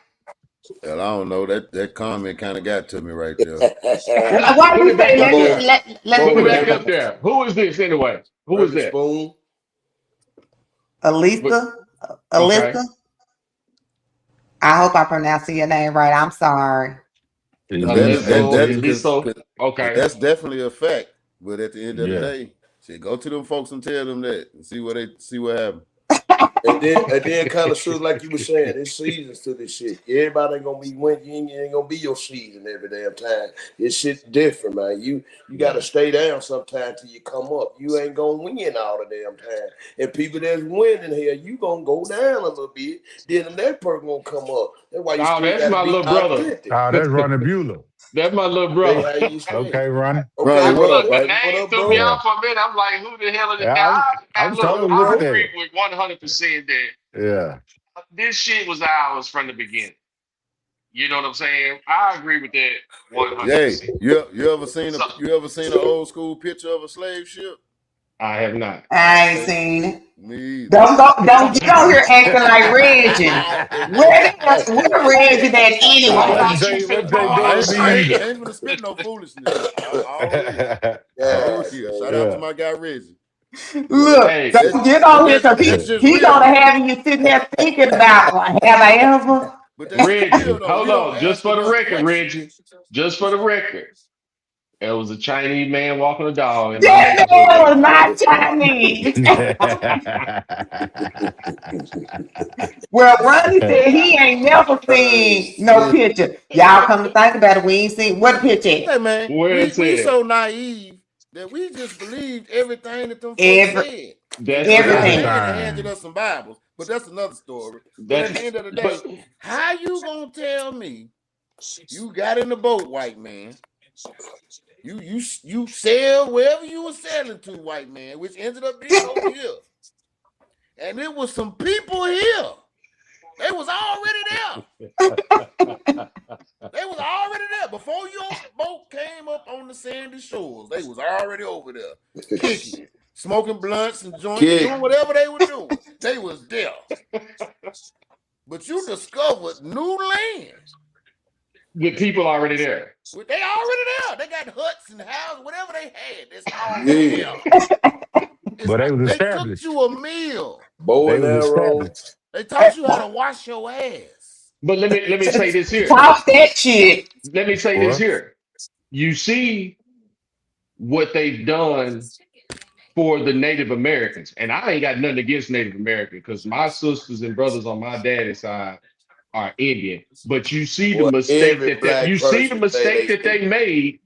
Speaker 6: hell, I don't know. That comment kind of got to me right there.
Speaker 2: Why
Speaker 3: Put
Speaker 2: you
Speaker 3: it back
Speaker 2: say
Speaker 3: up there.
Speaker 2: let's
Speaker 3: Put
Speaker 2: put
Speaker 3: it
Speaker 2: it
Speaker 3: back
Speaker 2: back
Speaker 3: up
Speaker 2: up.
Speaker 3: there. Who is this anyway? Who is
Speaker 5: Burger
Speaker 3: that?
Speaker 5: spoon.
Speaker 3: What- Okay.
Speaker 2: Alyssa. I hope I pronounced your name right. I'm sorry.
Speaker 6: Cause
Speaker 3: Lisa. Okay.
Speaker 6: that's definitely a fact. But at the end of the
Speaker 4: Yeah.
Speaker 6: day, shit, go to them folks and tell them that and see what happens.
Speaker 5: And then kind of shows like you were saying, there's seasons to this shit. Everybody ain't gonna be winning. You ain't gonna be your season every damn time. This shit different, man. You gotta stay down sometime till you come up. You ain't gonna win all the damn time. And people that's winning here, you gonna go down a little bit. Then the next person gonna come up. That's why you
Speaker 3: Oh,
Speaker 5: still
Speaker 3: that's my
Speaker 5: gotta be
Speaker 3: little brother.
Speaker 5: authentic.
Speaker 4: Oh, that's Ronnie Bueller.
Speaker 3: That's my little
Speaker 5: They
Speaker 3: brother.
Speaker 5: how you stay.
Speaker 4: Okay, Ronnie.
Speaker 5: Okay,
Speaker 6: Ronnie, what
Speaker 5: bro.
Speaker 6: up,
Speaker 3: The
Speaker 6: baby?
Speaker 5: What
Speaker 3: name
Speaker 5: up,
Speaker 3: threw
Speaker 5: bro?
Speaker 3: me
Speaker 4: Yeah.
Speaker 3: off for a minute. I'm like, who the hell is it?
Speaker 4: Yeah,
Speaker 3: I
Speaker 4: I'm totally with
Speaker 3: I
Speaker 4: that.
Speaker 3: agree with 100% that
Speaker 4: Yeah.
Speaker 3: this shit was ours from the beginning. You know what I'm saying? I agree with that 100%.
Speaker 6: Hey, you ever seen
Speaker 3: So,
Speaker 6: an old school picture of a slave ship?
Speaker 3: I have not.
Speaker 2: I ain't seen it.
Speaker 6: Me either.
Speaker 2: Don't get on here acting like Reggie. Where Reggie at
Speaker 3: I
Speaker 2: anyway?
Speaker 4: What you
Speaker 3: thought you
Speaker 4: say? What
Speaker 3: finna
Speaker 4: you
Speaker 3: go
Speaker 4: say?
Speaker 3: on
Speaker 6: I
Speaker 3: and
Speaker 4: Don't
Speaker 6: ain't,
Speaker 4: be
Speaker 6: I ain't,
Speaker 3: say,
Speaker 6: I ain't gonna spit no foolishness. All real.
Speaker 5: Yeah,
Speaker 6: All real. Shout out to
Speaker 4: Yeah.
Speaker 6: my guy Reggie.
Speaker 2: Look,
Speaker 3: hey,
Speaker 2: don't get on here because
Speaker 6: That's just
Speaker 2: he
Speaker 6: real
Speaker 2: gonna
Speaker 6: though.
Speaker 2: have you sitting there thinking about have I ever?
Speaker 6: But that's just
Speaker 3: Reggie,
Speaker 6: real though.
Speaker 3: hold
Speaker 6: We don't
Speaker 3: on. Just
Speaker 6: ask
Speaker 3: for the
Speaker 6: enough
Speaker 3: record,
Speaker 6: questions.
Speaker 3: Reggie. Just for the record. There was a Chinese man walking a dog in my
Speaker 2: That man was
Speaker 3: neighborhood.
Speaker 2: not Chinese. Well, Ronnie said he ain't never seen no picture. Y'all come to think about it, we ain't seen what picture.
Speaker 6: Hey man,
Speaker 3: Where it
Speaker 6: we
Speaker 3: said,
Speaker 6: so naive that we just believed everything that them folks
Speaker 2: Every
Speaker 6: said.
Speaker 3: that's
Speaker 6: Until our
Speaker 2: everything.
Speaker 6: granny handed us some Bibles. But that's another story. But at the end of the day,
Speaker 3: but
Speaker 6: how you gonna tell me you got in the boat, white man? You sell wherever you were selling to, white man, which ended up being over here. And it was some people here. They was already there. They was already there. Before your boat came up on the sandy shores, they was already over there. Kicking, smoking blunts and joints, doing whatever they were doing. They was there. But you discovered new land.
Speaker 3: the people already there.
Speaker 6: They already there. They got huts and houses, whatever they had. It's already there.
Speaker 4: But they was
Speaker 6: They cooked
Speaker 4: established.
Speaker 6: you a meal.
Speaker 5: bow
Speaker 4: They
Speaker 5: and
Speaker 4: was
Speaker 5: arrow.
Speaker 4: established.
Speaker 6: They taught you how to wash your ass.
Speaker 3: But let me say this here.
Speaker 2: Talk that shit.
Speaker 3: Let me say this
Speaker 4: What?
Speaker 3: here. You see what they've done for the Native Americans, and I ain't got nothing against Native American because my sisters and brothers on my daddy's side are Indian. But you see the
Speaker 5: Boy,
Speaker 3: mistake
Speaker 5: every
Speaker 3: that
Speaker 5: black
Speaker 3: you see the
Speaker 5: person say
Speaker 3: mistake that they made,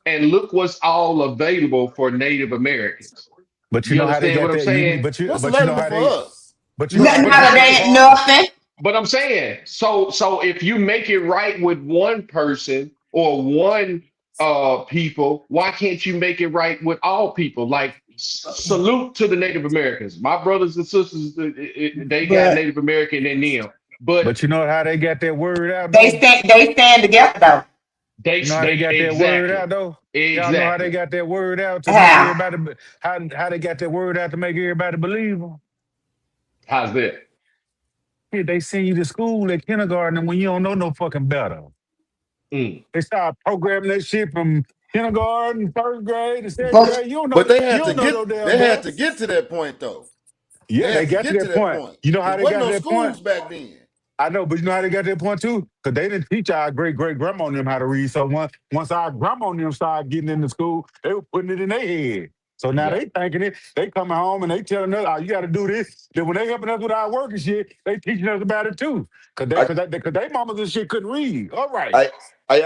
Speaker 3: and look what's all available for Native Americans.
Speaker 4: But you
Speaker 3: You
Speaker 4: know how they
Speaker 3: understand
Speaker 4: got
Speaker 3: what I'm
Speaker 4: that?
Speaker 3: saying?
Speaker 6: What's
Speaker 4: But you know
Speaker 6: available
Speaker 4: how
Speaker 6: for
Speaker 4: they?
Speaker 6: us?
Speaker 4: But you know how
Speaker 2: Not
Speaker 4: they
Speaker 3: But
Speaker 2: a
Speaker 4: got that
Speaker 2: damn
Speaker 4: far?
Speaker 2: nothing.
Speaker 3: but I'm saying, so if you make it right with one person or one people, why can't you make it right with all people? Like salute to the Native Americans. My brothers and sisters, they got
Speaker 2: But
Speaker 3: Native American in them, but
Speaker 4: But you know how they got that word out
Speaker 2: they
Speaker 4: though?
Speaker 2: stand together though.
Speaker 4: You know how they got that word
Speaker 3: exactly,
Speaker 4: out though? Y'all know how they
Speaker 3: exactly.
Speaker 4: got that word out to make
Speaker 2: How?
Speaker 4: everybody how they got that word out to make everybody believe them?
Speaker 3: How's that?
Speaker 4: Hey, they send you to school at kindergarten and when you don't know no fucking better.
Speaker 3: Mm.
Speaker 4: They start programming that shit from kindergarten, first grade, to second
Speaker 2: But
Speaker 4: grade.
Speaker 6: But
Speaker 4: You don't know no damn
Speaker 6: they had
Speaker 4: better.
Speaker 6: to get to that point though. They
Speaker 4: Yeah, they
Speaker 6: had to
Speaker 4: got to
Speaker 6: get to
Speaker 4: that
Speaker 6: that
Speaker 4: point.
Speaker 6: point.
Speaker 4: You know how
Speaker 6: There
Speaker 4: they
Speaker 6: wasn't
Speaker 4: got to
Speaker 6: no
Speaker 4: that point?
Speaker 6: schools back then.
Speaker 4: I know, but you know how they got that point too? Because they didn't teach our great grandma and them how to read. So once our grandma and them started getting into school, they were putting it in their head. So now
Speaker 3: Yeah.
Speaker 4: they thinking it, they coming home and they telling us, oh, you got to do this. Then when they helping us with our work and shit, they teaching us about it too.
Speaker 5: I,
Speaker 4: Cause they mamas and shit couldn't read. All right.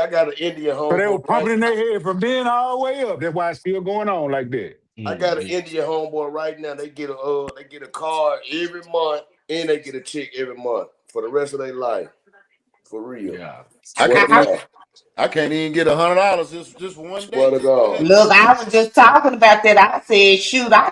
Speaker 5: I got an Indian
Speaker 4: So they were
Speaker 5: homeboy right.
Speaker 4: pumping in their head from then all the way up. That's why it's still going on like that.
Speaker 5: I got an
Speaker 3: Mhm.
Speaker 5: Indian homeboy right now. They get a card every month and they get a check every month for the rest of their life. For real.
Speaker 3: Yeah.
Speaker 6: I
Speaker 5: Swear to
Speaker 6: can't even
Speaker 5: God.
Speaker 6: I can't even get $100 just one
Speaker 5: Swear
Speaker 6: day.
Speaker 5: to
Speaker 6: What
Speaker 5: God.
Speaker 6: happened?
Speaker 2: look, I was just talking about that. I said, shoot, I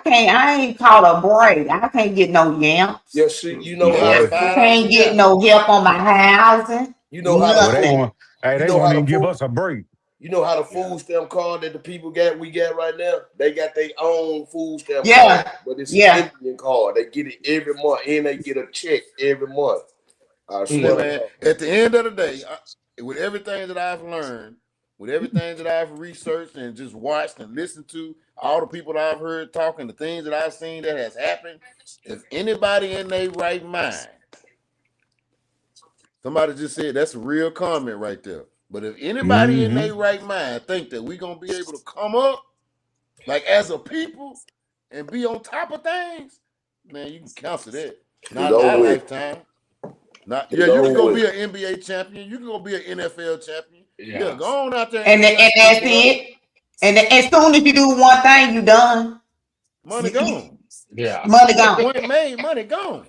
Speaker 2: ain't caught a break. I can't get no yamps.
Speaker 5: Yeah, see, you know
Speaker 6: They
Speaker 5: how
Speaker 6: ask
Speaker 5: the
Speaker 4: Boy,
Speaker 5: food,
Speaker 6: $5
Speaker 2: Can't
Speaker 6: a
Speaker 2: get
Speaker 6: gallon.
Speaker 2: no help on my housing.
Speaker 5: you know how the
Speaker 4: boy, they
Speaker 5: food,
Speaker 2: Nothing.
Speaker 4: won't. Hey,
Speaker 5: you
Speaker 4: they
Speaker 5: know how
Speaker 4: won't
Speaker 5: the
Speaker 4: even give
Speaker 5: food,
Speaker 4: us a break.
Speaker 5: you know how the
Speaker 3: Yeah.
Speaker 5: food stamp card that the people we got right now. They got their own food stamp card,
Speaker 2: Yeah.
Speaker 5: but it's an
Speaker 2: Yeah.
Speaker 5: Indian card. They get it every month and they get a check every month. I
Speaker 6: Hey
Speaker 5: swear
Speaker 3: Mm.
Speaker 5: to
Speaker 6: man,
Speaker 5: God.
Speaker 6: at the end of the day, with everything that I've learned, with everything that I've researched and just watched and listened to, all the people that I've heard talking, the things that I've seen that has happened, if anybody in their right mind, somebody just said that's a real comment right there. But if anybody in
Speaker 4: Mm-hmm.
Speaker 6: their right mind think that we're gonna be able to come up like as a people and be on top of things, man, you can cancel that. Not
Speaker 5: over
Speaker 6: our
Speaker 5: with.
Speaker 6: lifetime. Not
Speaker 5: It's
Speaker 6: yeah, you can
Speaker 5: over
Speaker 6: go
Speaker 5: with.
Speaker 6: be an NBA champion. You can go be an NFL champion. Yeah,
Speaker 3: Yeah.
Speaker 6: go on out there
Speaker 2: And
Speaker 6: and
Speaker 2: and
Speaker 6: invest in
Speaker 2: that's
Speaker 6: it, bro.
Speaker 2: it. And as soon as you do one thing, you done.
Speaker 6: Money gone.
Speaker 3: Yeah.
Speaker 2: Money gone.
Speaker 6: Point made, money gone.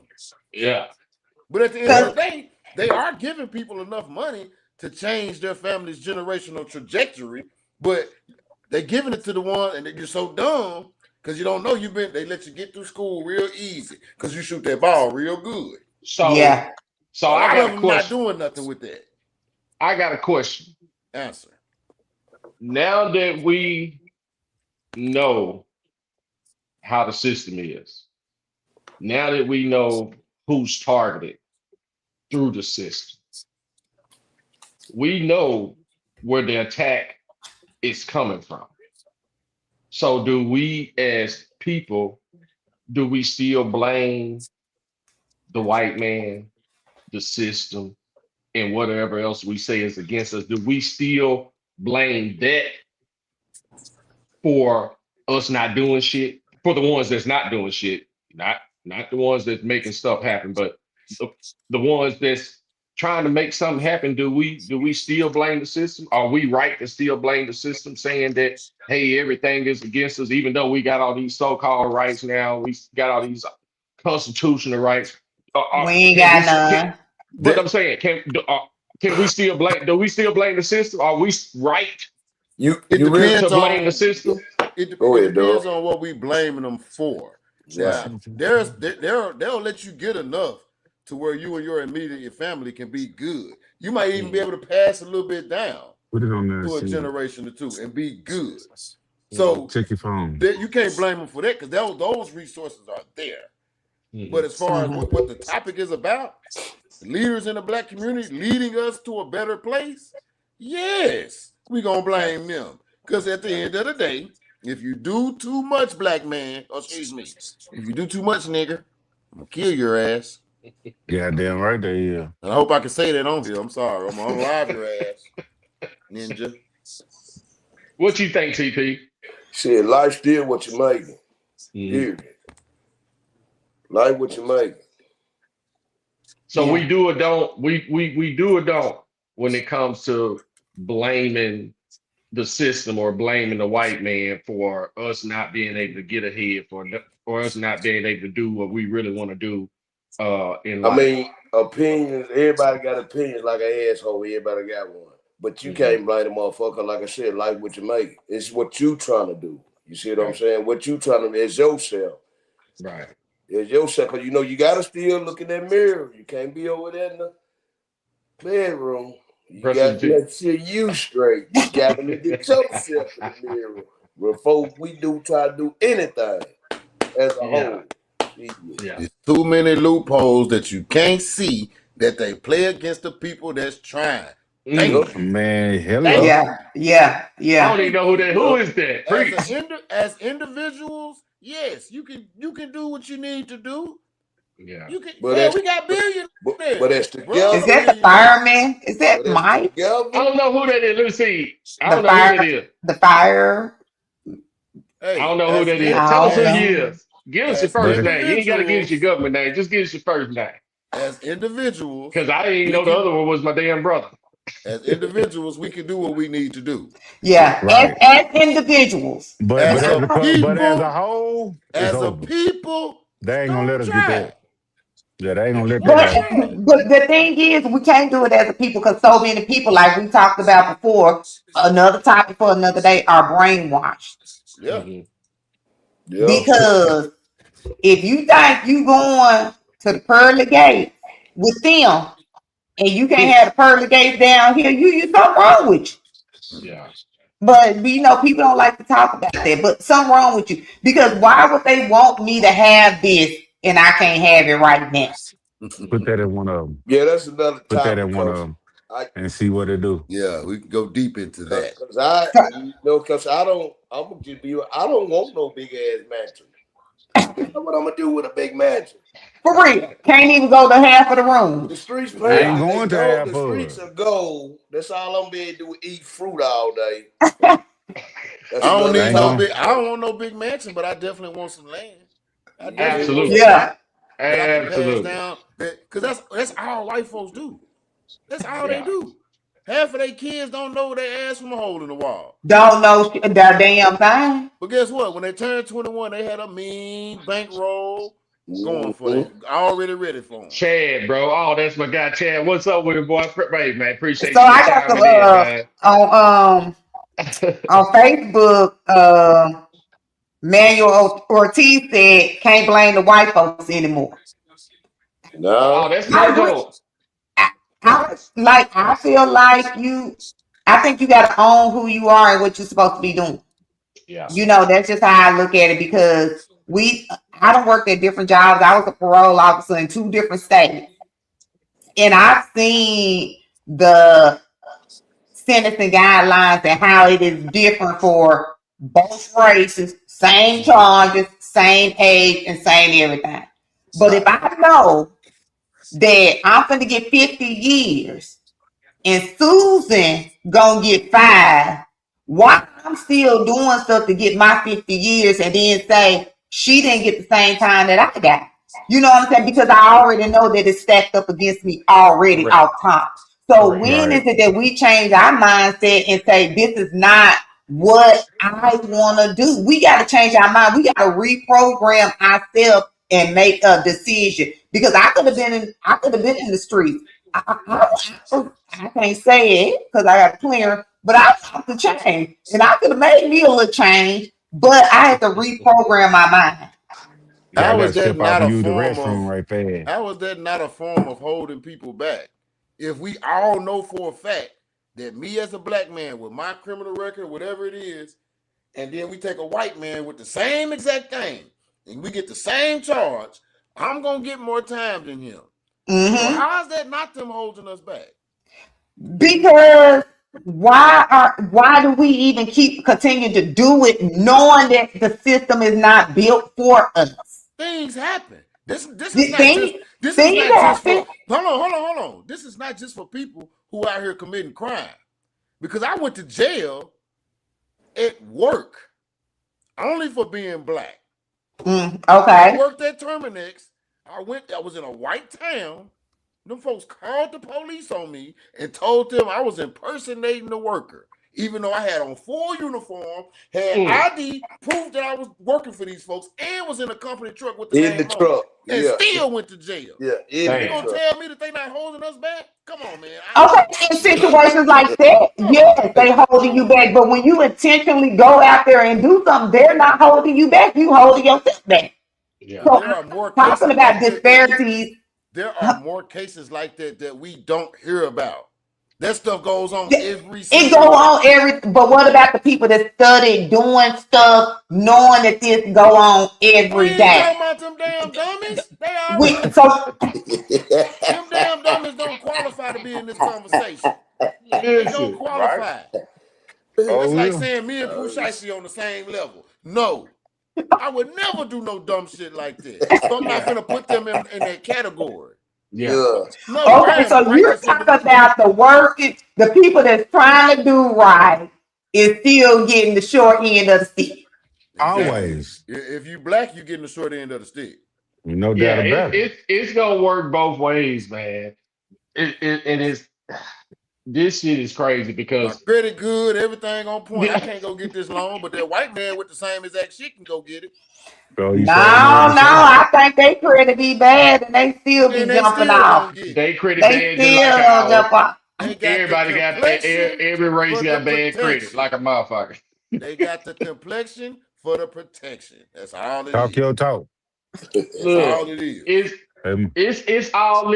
Speaker 3: Yeah.
Speaker 6: But at the end of
Speaker 2: Cause
Speaker 6: the day, they are giving people enough money to change their family's generational trajectory, but they're giving it to the one, and you're so dumb because you don't know they let you get through school real easy because you shoot that ball real good.
Speaker 3: So
Speaker 2: yeah.
Speaker 3: so
Speaker 6: A
Speaker 3: I
Speaker 6: lot
Speaker 3: got
Speaker 6: of
Speaker 3: a
Speaker 6: them not
Speaker 3: question.
Speaker 6: doing nothing with that.
Speaker 3: I got a question.
Speaker 6: Answer.
Speaker 3: Now that we know how the system is, now that we know who's targeted through the system, we know where the attack is coming from. So do we as people, do we still blame the white man, the system, and whatever else we say is against us? Do we still blame that for us not doing shit? For the ones that's not doing shit, not the ones that's making stuff happen, but the ones that's trying to make something happen. Do we still blame the system? Are we right to still blame the system, saying that hey, everything is against us, even though we got all these so-called rights now, we got all these constitutional rights?
Speaker 2: We ain't
Speaker 3: Can we?
Speaker 2: got none.
Speaker 3: But I'm saying, can we still blame? Do we still blame the system? Are we right
Speaker 5: You
Speaker 6: It
Speaker 5: you really
Speaker 3: to
Speaker 6: depends
Speaker 3: blame the
Speaker 6: on
Speaker 3: system?
Speaker 6: it
Speaker 5: go ahead,
Speaker 6: depends
Speaker 5: dog.
Speaker 6: on what we blaming them for.
Speaker 5: Yeah.
Speaker 6: Now, they'll let you get enough to where you and your immediate family can be good. You might even be able to pass a little bit down
Speaker 4: Put it on there.
Speaker 6: to a
Speaker 4: See.
Speaker 6: generation or two and be good. So
Speaker 4: Check your phone.
Speaker 6: you can't blame them for that because those resources are there. But as far as what the topic is about, leaders in the black community leading us to a better place, yes, we're going to blame them. Because at the end of the day, if you do too much, black man, if you do too much, nigga, I'm going to kill your ass.
Speaker 4: Goddamn right there, yeah.
Speaker 6: And I hope I can say that on here. I'm sorry. I'm going to unlive your ass, ninja.
Speaker 3: What you think, TP?
Speaker 5: Shit, life still what you making. Period. Life what you making.
Speaker 3: So
Speaker 2: Yeah.
Speaker 3: we do or don't. We do or don't when it comes to blaming the system or blaming the white man for us not being able to get ahead, for us not being able to do what we really want to do in life.
Speaker 5: I mean, opinions, everybody got opinions like an asshole. Everybody got one. But you can't blame the motherfucker, like I said, like what you make. It's what you trying to do. You see what I'm saying? What you trying to do is yourself.
Speaker 3: Right.
Speaker 5: It's yourself. Because, you got to still look in that mirror. You can't be over there in the bedroom. You got to make sure you straight. You got to look at yourself in the mirror before we try to do anything as a whole.
Speaker 3: Yeah.
Speaker 6: There's too many loopholes that you can't see that they play against the people that's trying.
Speaker 4: Man, hello.
Speaker 2: Yeah.
Speaker 3: I don't even know who is that.
Speaker 6: As individuals, yes, you can do what you need to do.
Speaker 3: Yeah.
Speaker 6: You can. We got billions.
Speaker 5: But it's together.
Speaker 2: Is that the fireman? Is that Mike?
Speaker 3: I don't know who that is. Let me see. I don't
Speaker 2: The
Speaker 3: know
Speaker 2: fire.
Speaker 3: who that is.
Speaker 2: The fire.
Speaker 3: I don't know who that is. Tell us who you is. Give us your first
Speaker 6: as
Speaker 3: name. You ain't got to give us your government name. Just give us your first name.
Speaker 6: As individuals,
Speaker 3: Because I didn't know the other one was my damn brother.
Speaker 6: As individuals, we can do what we need to do.
Speaker 2: Yeah,
Speaker 4: Right.
Speaker 2: as individuals.
Speaker 4: But as a whole,
Speaker 6: as a people,
Speaker 4: they ain't gonna let us get that. Yeah, they ain't gonna let
Speaker 2: But,
Speaker 4: that happen.
Speaker 2: but the thing is, we can't do it as a people because so many people, like we talked about before, another topic for another day, are brainwashed.
Speaker 6: Yeah.
Speaker 2: Because if you think you going to the pearly gate with them and you can't have the pearly gates down here, you something wrong with you.
Speaker 3: Yeah.
Speaker 2: But people don't like to talk about that. But something wrong with you. Because why would they want me to have this and I can't have it right now?
Speaker 4: Put that in one of them.
Speaker 5: Yeah, that's another topic.
Speaker 4: Put that in one of them and see what it do.
Speaker 6: Yeah, we can go deep into that.
Speaker 5: Because I don't want no big ass mansion. What I'm gonna do with a big mansion?
Speaker 2: For real, can't even go to half of the room.
Speaker 5: The streets
Speaker 4: ain't going to half of
Speaker 5: the streets are gold. That's all I'm being to do. Eat fruit all day.
Speaker 6: I don't want no big mansion, but I definitely want some land.
Speaker 3: Absolutely.
Speaker 2: Yeah.
Speaker 6: that I can pass
Speaker 3: Absolutely.
Speaker 6: down. Because that's all white folks do. That's all they
Speaker 3: Yeah.
Speaker 6: do. Half of their kids don't know their ass from a hole in the wall.
Speaker 2: Don't know the damn thing.
Speaker 6: But guess what? When they turned 21, they had a mean bankroll going for
Speaker 5: Mhm.
Speaker 6: them, already ready for them.
Speaker 3: Chad, bro. Oh, that's my guy, Chad. What's up with it, boy? Hey, man. Appreciate
Speaker 2: So
Speaker 3: you
Speaker 2: I got
Speaker 3: chiming in, man.
Speaker 2: on Facebook, Manuel Ortiz said can't blame the white folks anymore.
Speaker 3: Oh,
Speaker 5: No.
Speaker 3: that's
Speaker 2: I
Speaker 3: good
Speaker 2: agree.
Speaker 3: though.
Speaker 2: I feel like I think you gotta own who you are and what you're supposed to be doing.
Speaker 3: Yeah.
Speaker 2: You know, that's just how I look at it because I don't work at different jobs. I was a parole officer in 2 different states. And I've seen the sentencing guidelines and how it is different for both races, same charges, same age, and same everything. But if I know that I'm going to get 50 years and Susan gonna get 5, why I'm still doing stuff to get my 50 years and then say she didn't get the same time that I got? You know what I'm saying? Because I already know that it's stacked up against me already
Speaker 3: Correct.
Speaker 2: off top. So
Speaker 3: Correct.
Speaker 2: when
Speaker 4: Right.
Speaker 2: is it that we change our mindset and say this is not what I want to do? We got to change our mind. We got to reprogram ourselves and make a decision. Because I could have been in the streets. I can't say it because I got clear, but I have to change, and I could have made me a little change, but I had to reprogram my mind.
Speaker 4: Yeah, I
Speaker 6: How
Speaker 4: got
Speaker 6: is
Speaker 4: to
Speaker 6: that
Speaker 4: step off
Speaker 6: not
Speaker 4: and
Speaker 6: a
Speaker 4: use the
Speaker 6: form
Speaker 4: restroom
Speaker 6: of
Speaker 4: right fast.
Speaker 6: how is that not a form of holding people back? If we all know for a fact that me as a black man with my criminal record, whatever it is, and then we take a white man with the same exact thing and we get the same charge, I'm gonna get more time than him. So
Speaker 2: Mm-hmm.
Speaker 6: how is that not them holding us back?
Speaker 2: Because why do we even continue to do it knowing that the system is not built for us?
Speaker 6: Things happen. This is not
Speaker 2: Things
Speaker 6: just for
Speaker 2: happen.
Speaker 6: hold on. This is not just for people who out here committing crime. Because I went to jail at work only for being black. I
Speaker 2: Okay.
Speaker 6: worked at Terminex. I was in a white town. Them folks called the police on me and told them I was impersonating the worker. Even though I had on full uniform, had ID, proof that I was working for these folks, and was in a company truck with the
Speaker 5: In the
Speaker 6: name on it,
Speaker 5: truck.
Speaker 6: and
Speaker 5: Yeah.
Speaker 6: still went to jail.
Speaker 5: Yeah. In
Speaker 3: Damn.
Speaker 6: You
Speaker 5: the
Speaker 6: gonna
Speaker 5: truck.
Speaker 6: tell me that they not holding us back? Come on, man.
Speaker 2: Okay, in situations like that, yes, they holding you back. But when you intentionally go out there and do something, they're not holding you back. You holding yourself back.
Speaker 3: Yeah.
Speaker 2: So
Speaker 6: There are more
Speaker 2: talking
Speaker 6: cases
Speaker 2: about
Speaker 6: like that.
Speaker 2: disparities.
Speaker 6: There are more cases like that we don't hear about. That stuff goes on every
Speaker 2: It
Speaker 6: single
Speaker 2: go
Speaker 6: day.
Speaker 2: on but what about the people that study doing stuff, knowing that this go on
Speaker 6: We
Speaker 2: every
Speaker 6: ain't
Speaker 2: day?
Speaker 6: talking about them damn dummies. They already them damn dummies don't qualify to be in this conversation. They don't
Speaker 3: Listen.
Speaker 6: qualify.
Speaker 4: Oh,
Speaker 6: That's like
Speaker 4: yeah.
Speaker 6: saying me and Pooh Shiesty on the same level. No. I would never do no dumb shit like that. So I'm not gonna put them in that category.
Speaker 3: Yeah.
Speaker 5: Yeah.
Speaker 6: No, I
Speaker 2: Okay,
Speaker 6: am
Speaker 2: so you're
Speaker 6: righteous
Speaker 2: talking
Speaker 6: individual.
Speaker 2: about the people that's trying to do right is still getting the short end of the stick.
Speaker 6: Exactly.
Speaker 4: Always.
Speaker 6: If you black, you getting the short end of the stick.
Speaker 4: No
Speaker 3: Yeah.
Speaker 4: doubt about it.
Speaker 3: It's gonna work both ways, man. And it's this shit is crazy
Speaker 6: My
Speaker 3: because
Speaker 6: credit good, everything on point. I
Speaker 3: yeah,
Speaker 6: can't go get this loan, but that white man with the same exact shit can go get it.
Speaker 4: So you
Speaker 2: No,
Speaker 4: say more to say.
Speaker 2: I think they credit be bad and they still be
Speaker 6: And they
Speaker 2: jumping
Speaker 6: still
Speaker 2: off.
Speaker 6: gonna get it.
Speaker 3: they credit
Speaker 2: They
Speaker 3: bad just like
Speaker 2: still
Speaker 3: ours.
Speaker 2: jump off.
Speaker 6: They got
Speaker 3: Everybody
Speaker 6: the
Speaker 3: got
Speaker 6: complexion
Speaker 3: every race
Speaker 6: for
Speaker 3: got
Speaker 6: the
Speaker 3: bad credit,
Speaker 6: protection.
Speaker 3: like a motherfucker.
Speaker 6: They got the complexion for the protection. That's all it
Speaker 4: Talk
Speaker 6: is.
Speaker 4: your talk.
Speaker 6: That's
Speaker 3: Look,
Speaker 6: all it is.
Speaker 3: it's all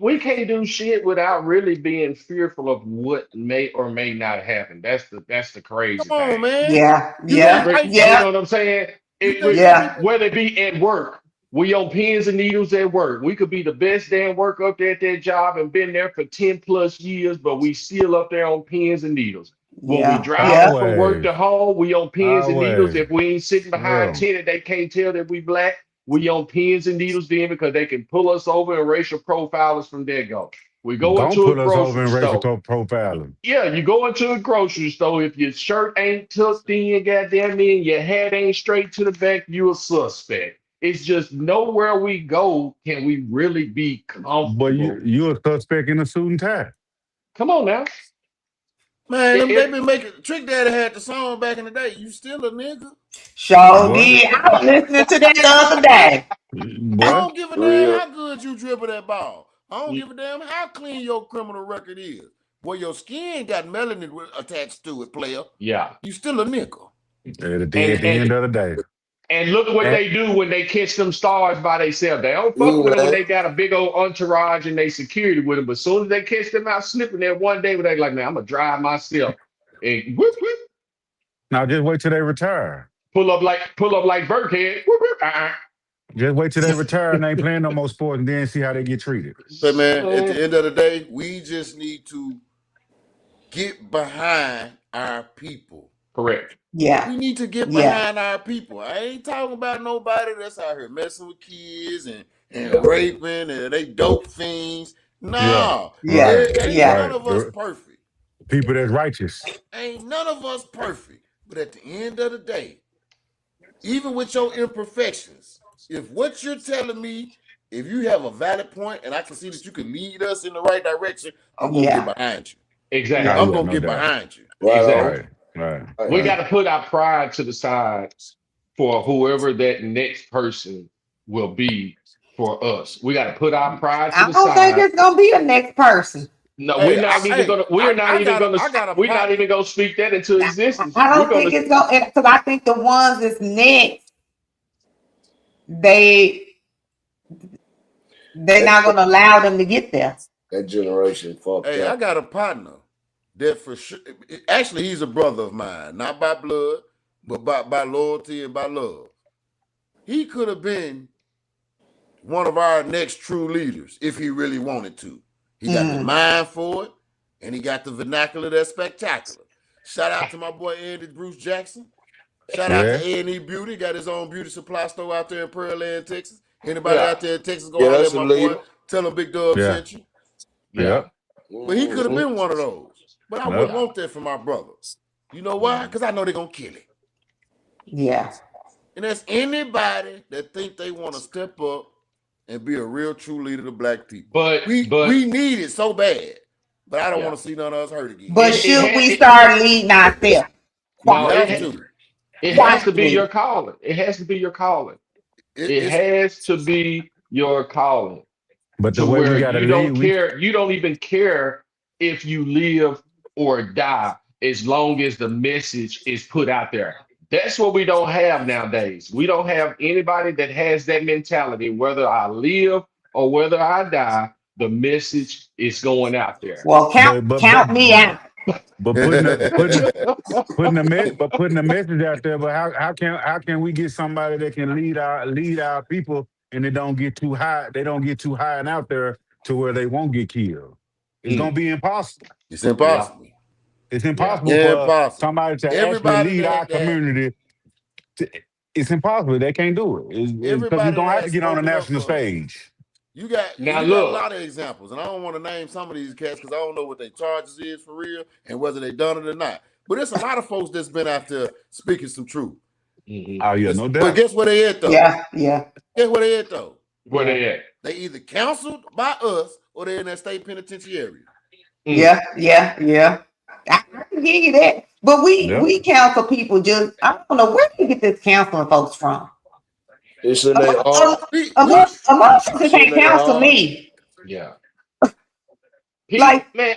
Speaker 3: we can't do shit without really being fearful of what may or may not happen. That's the crazy
Speaker 6: Come on,
Speaker 3: thing.
Speaker 6: man.
Speaker 2: Yeah,
Speaker 6: You
Speaker 2: yeah,
Speaker 6: think white
Speaker 3: You
Speaker 2: yeah,
Speaker 3: know what I'm saying?
Speaker 6: You think
Speaker 2: yeah.
Speaker 3: Whether it be at work, we on pins and needles at work. We could be the best damn worker up there at that job and been there for 10 plus years, but we still up there on pins and needles. When we
Speaker 2: Yeah,
Speaker 3: driving
Speaker 2: yeah,
Speaker 3: from work
Speaker 4: Always.
Speaker 3: to home, we on pins and needles.
Speaker 4: Always.
Speaker 3: If we ain't sitting behind
Speaker 4: Yeah.
Speaker 3: 10 and they can't tell that we black, we on pins and needles then because they can pull us over and racial profile us from there go. We go
Speaker 4: Gonna
Speaker 3: into a
Speaker 4: put us over
Speaker 3: grocery
Speaker 4: in racial
Speaker 3: store.
Speaker 4: profiling.
Speaker 3: Yeah, you go into a grocery store. If your shirt ain't tucked in, goddamn me, and your hat ain't straight to the back, you a suspect. It's just nowhere we go can we really be
Speaker 4: But
Speaker 3: comfortable.
Speaker 4: you're a suspect in a suit and tie.
Speaker 3: Come on now.
Speaker 6: Man, they been making Trick Daddy had the song back in the day. You still a nigga?
Speaker 2: Sure
Speaker 4: What?
Speaker 2: did. I was listening to that the other day.
Speaker 6: I
Speaker 4: Boy,
Speaker 6: don't give a damn
Speaker 5: Real.
Speaker 6: how good you dribble that ball. I don't give a damn how clean your criminal record is. Boy, your skin got melanin attached to it, player.
Speaker 3: Yeah.
Speaker 6: You still a nigga.
Speaker 4: at the end of the day.
Speaker 3: And look what
Speaker 4: And-
Speaker 3: they do when they catch them stars by themselves. They don't fuck with them when they got a big old entourage and they security with them. But as soon as they catch them out slipping there one day, they like, man, I'm gonna drive myself and whoop, whoop,
Speaker 4: Now just wait till they retire.
Speaker 3: pull up like Burkhead. Whoop, whoop,
Speaker 4: Just wait till they retire and they ain't playing no more sports and then see how they get treated.
Speaker 6: But man, at the end of the day, we just need to get behind our people.
Speaker 3: Correct.
Speaker 2: Yeah.
Speaker 6: We need to get
Speaker 2: Yeah.
Speaker 6: behind our people. I ain't talking about nobody that's out here messing with kids and raping and they dope fiends. No.
Speaker 2: Yeah.
Speaker 6: Ain't
Speaker 2: Yeah.
Speaker 6: none of us perfect.
Speaker 4: People that's righteous.
Speaker 6: Ain't none of us perfect. But at the end of the day, even with your imperfections, if what you're telling me, if you have a valid point and I can see that you can lead us in the right direction, I'm going to
Speaker 2: Yeah.
Speaker 6: get behind you.
Speaker 3: Exactly.
Speaker 6: I'm
Speaker 4: Yeah,
Speaker 6: going
Speaker 4: no
Speaker 6: to get
Speaker 4: doubt.
Speaker 6: behind you.
Speaker 5: Right
Speaker 3: Exactly.
Speaker 5: on.
Speaker 4: Right.
Speaker 3: We got to put our pride to the side for whoever that next person will be for us. We got to put our pride to
Speaker 2: I
Speaker 3: the
Speaker 2: don't think
Speaker 3: side.
Speaker 2: it's gonna be the next person.
Speaker 3: No,
Speaker 6: Hey,
Speaker 3: we're not even gonna. We're not even gonna. We're not even gonna speak that into existence.
Speaker 2: I
Speaker 3: We're
Speaker 2: don't think
Speaker 3: gonna.
Speaker 2: it's gonna, because I think the ones that's next, they're not gonna allow them to get there.
Speaker 5: That generation fucked
Speaker 6: Hey, I
Speaker 5: up.
Speaker 6: got a partner that for sure. Actually, he's a brother of mine, not by blood, but by loyalty and by love. He could have been one of our next true leaders if he really wanted to. He got the mind for it, and he got the vernacular that's spectacular. Shout out to my boy Andy Bruce Jackson. Shout out to A&E Beauty. Got his own beauty supply store out there in Pearland, Texas. Anybody out there in Texas, go holler
Speaker 5: that's
Speaker 6: at
Speaker 5: a
Speaker 6: my
Speaker 5: leader.
Speaker 6: boy. Tell him Big Dub
Speaker 4: Yeah.
Speaker 6: sent you.
Speaker 4: Yeah.
Speaker 6: But he could have been one of those. But I wouldn't want that for my brother. You know why? Because I know they're going to kill it.
Speaker 2: Yeah.
Speaker 6: And that's anybody that think they want to step up and be a real true leader to black people.
Speaker 3: But
Speaker 6: We need it so bad. But I don't want to see none of us hurt again.
Speaker 2: But should we start leading ourselves?
Speaker 3: No,
Speaker 6: You
Speaker 3: it
Speaker 6: have to.
Speaker 3: has to be your calling. It has to be your calling. It has to be your calling.
Speaker 4: But the
Speaker 3: To
Speaker 4: way we
Speaker 3: where
Speaker 4: gotta
Speaker 3: you don't
Speaker 4: lead,
Speaker 3: care, you don't even care if you live or die, as long as the message is put out there. That's what we don't have nowadays. We don't have anybody that has that mentality. Whether I live or whether I die, the message is going out there.
Speaker 2: Well, count me out.
Speaker 4: But putting the message out there. But how can we get somebody that can lead our people and they don't get too high? They don't get too high and out there to where they won't get killed. It's gonna be impossible.
Speaker 6: It's impossible.
Speaker 4: It's impossible
Speaker 6: Yeah,
Speaker 4: for
Speaker 6: impossible.
Speaker 4: somebody to
Speaker 6: Everybody
Speaker 4: actually lead
Speaker 6: that-
Speaker 4: our community. It's impossible. They can't do it. Because we're
Speaker 6: Everybody
Speaker 4: gonna have
Speaker 6: that
Speaker 4: to get on the
Speaker 6: spoken up
Speaker 4: national
Speaker 6: for us.
Speaker 4: stage.
Speaker 6: You got
Speaker 3: Now
Speaker 6: a
Speaker 3: look.
Speaker 6: lot of examples, and I don't want to name some of these cats because I don't know what their charges is for real and whether they done it or not. But there's a lot of folks that's been out there speaking some truth.
Speaker 4: Oh yeah, no
Speaker 6: But
Speaker 4: doubt.
Speaker 6: guess where they at though?
Speaker 2: Yeah.
Speaker 6: Guess where they at though?
Speaker 3: Where they at?
Speaker 6: They either counseled by us or they're in that state penitentiary.
Speaker 2: Yeah. I can give you that. But we counsel people just, I don't know, where do you get this counseling folks from?
Speaker 5: It's in their heart.
Speaker 2: Emotions can't counsel me.
Speaker 3: Yeah.
Speaker 2: Like-
Speaker 3: Man,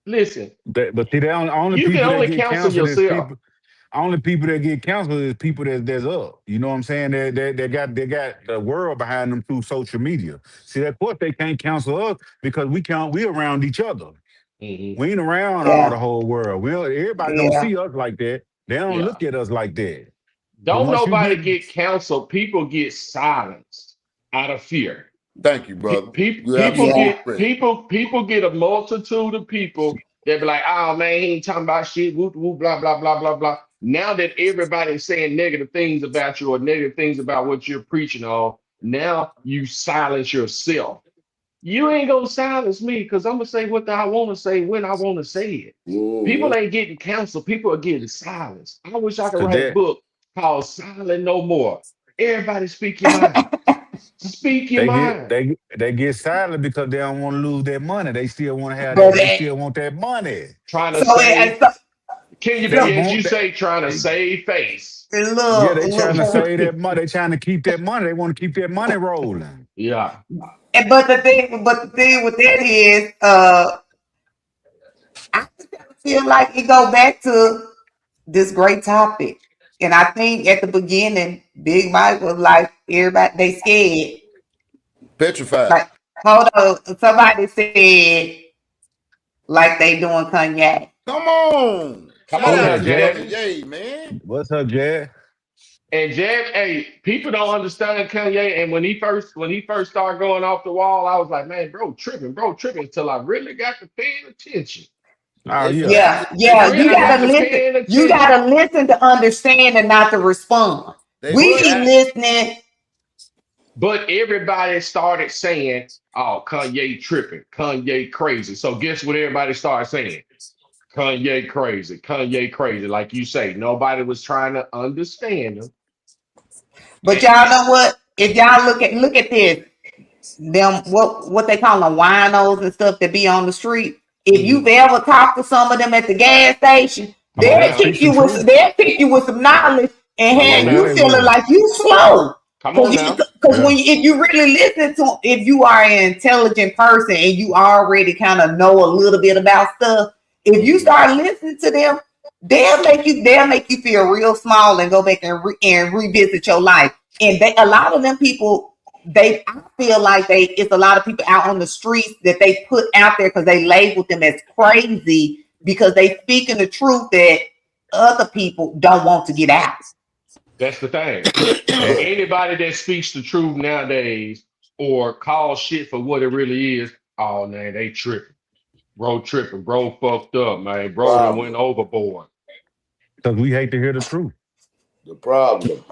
Speaker 3: listen.
Speaker 4: But see, the only
Speaker 3: You
Speaker 4: people
Speaker 3: can only
Speaker 4: that get
Speaker 3: counsel
Speaker 4: counseled is
Speaker 3: yourself.
Speaker 4: people. Only people that get counseled is people that's up. You know what I'm saying? They got the world behind them through social media. See, of course they can't counsel us because we around each other. We ain't around all the whole world. Everybody don't see us like that. They don't look at us like that.
Speaker 3: Don't
Speaker 4: But once you
Speaker 3: nobody
Speaker 4: get-
Speaker 3: get counseled. People get silenced out of fear.
Speaker 6: Thank you, brother.
Speaker 3: People
Speaker 6: You're absolutely
Speaker 3: get
Speaker 6: correct.
Speaker 3: people get a multitude of people that be like, oh man, he ain't talking about shit, whoop, whoop, blah, blah, blah, blah, blah. Now that everybody's saying negative things about you or negative things about what you're preaching on, now you silence yourself. You ain't gonna silence me because I'm gonna say what I want to say when I want to say it. People ain't getting counseled, people are getting silenced. I wish I could
Speaker 4: So
Speaker 3: write a
Speaker 4: that-
Speaker 3: book called Silent No More. Everybody speak your mind. Speak your
Speaker 4: They get
Speaker 3: mind.
Speaker 4: they get silent because they don't want to lose their money. They still want to have
Speaker 2: But
Speaker 4: that. They still want that money.
Speaker 3: Trying to
Speaker 2: so it,
Speaker 3: save.
Speaker 2: so
Speaker 3: Can you
Speaker 4: They
Speaker 3: be, as
Speaker 4: want
Speaker 3: you
Speaker 4: that.
Speaker 3: say, trying to
Speaker 4: They,
Speaker 3: save face?
Speaker 4: yeah,
Speaker 2: look,
Speaker 4: they trying to
Speaker 2: look.
Speaker 4: save that money. They trying to keep that money. They want to keep that money rolling.
Speaker 3: Yeah.
Speaker 2: But the thing with that is, I feel like it go back to this great topic. And I think at the beginning, Big Mike was like, everybody, they scared.
Speaker 6: Petrified.
Speaker 2: Like, hold on. Somebody said, like they doing Kanye.
Speaker 6: Come on.
Speaker 3: Come
Speaker 6: Shout
Speaker 3: on
Speaker 6: out
Speaker 3: now,
Speaker 6: to
Speaker 3: Jad.
Speaker 6: Brother Ye, man.
Speaker 4: What's up, Jad?
Speaker 3: And Jad, hey, people don't understand Kanye. And when he first started going off the wall, I was like, man, bro, tripping, until I really got to paying attention.
Speaker 4: Oh yeah.
Speaker 2: Yeah.
Speaker 3: Really got to paying attention.
Speaker 2: You gotta listen to understand and not to respond. We be listening.
Speaker 3: But everybody started saying, oh, Kanye tripping, Kanye crazy. So guess what everybody started saying? Kanye crazy. Like you say, nobody was trying to understand him.
Speaker 2: But y'all know what? If y'all look at this, them what they call them winos and stuff that be on the street. If you've ever talked to some of them at the gas station, they'll kick you with some knowledge and have you feeling like you slow.
Speaker 3: Come on now.
Speaker 2: Because if you really listen to, if you are an intelligent person and you already kind of know a little bit about stuff, if you start listening to them, they'll make you feel real small and go back and revisit your life. And a lot of them people, I feel like it's a lot of people out on the streets that they put out there because they labeled them as crazy because they speaking the truth that other people don't want to get out.
Speaker 3: That's the thing. Anybody that speaks the truth nowadays or calls shit for what it really is, oh man, they tripping. Bro tripping, bro fucked up, man. Bro done went overboard.
Speaker 4: Because we hate to hear the truth.
Speaker 5: The problem.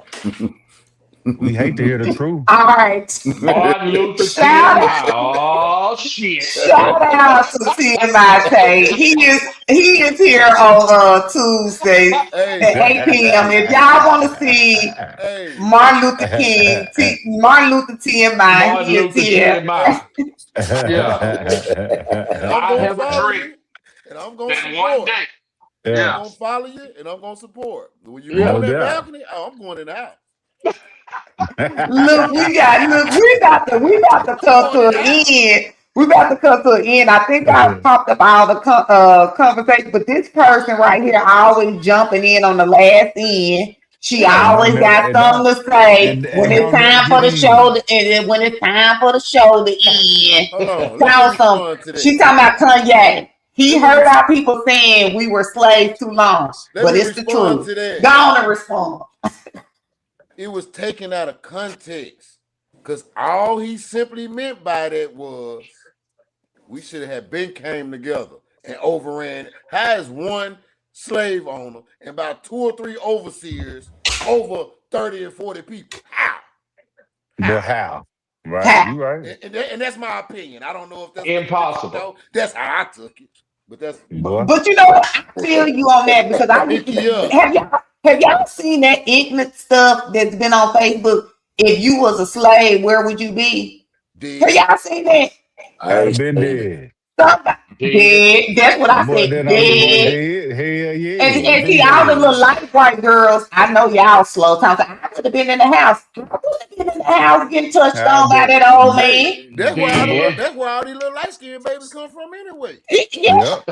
Speaker 4: We hate to hear the truth.
Speaker 2: All right.
Speaker 3: Martin Luther TMI. Oh shit.
Speaker 2: Shout out to TMI. He is here on Tuesday at 8 p.m. If y'all want to see Martin Luther King, Martin Luther TMI, he is here.
Speaker 3: Yeah. I have a dream.
Speaker 6: And I'm going to support.
Speaker 3: One day.
Speaker 6: Yeah. I'm going to follow you and I'm going to support. When you go on that balcony, I'm going in the house.
Speaker 2: Look, we about to come to an end. We about to come to an end. I think I popped up all the conversation, but this person right here always jumping in on the last end. She always got something to say when it's time for the show. When it's time for the show to end. She talking about Kanye. He heard our people saying we were slaves too long, but it's the truth. Go on and respond.
Speaker 6: It was taken out of context because all he simply meant by that was we should have been came together and overran. How is one slave owner and about 2 or 3 overseers over 30 and 40 people? How?
Speaker 4: How? Right, you right.
Speaker 6: And that's my opinion. I don't know if that's
Speaker 3: impossible.
Speaker 6: That's how I took it. But that's
Speaker 2: but you know what? I feel you on that because have y'all seen that ignorant stuff that's been on Facebook? If you was a slave, where would you be?
Speaker 6: Dead.
Speaker 2: Have y'all seen that?
Speaker 4: I've been dead.
Speaker 2: Dead. That's what I said. Dead.
Speaker 4: Hell yeah.
Speaker 2: And see, all the little light white girls, I know y'all slow time. I would have been in the house. I would have been in the house getting touched on by that old man.
Speaker 6: That's where all these little light skinned babies come from anyway.
Speaker 2: Yeah.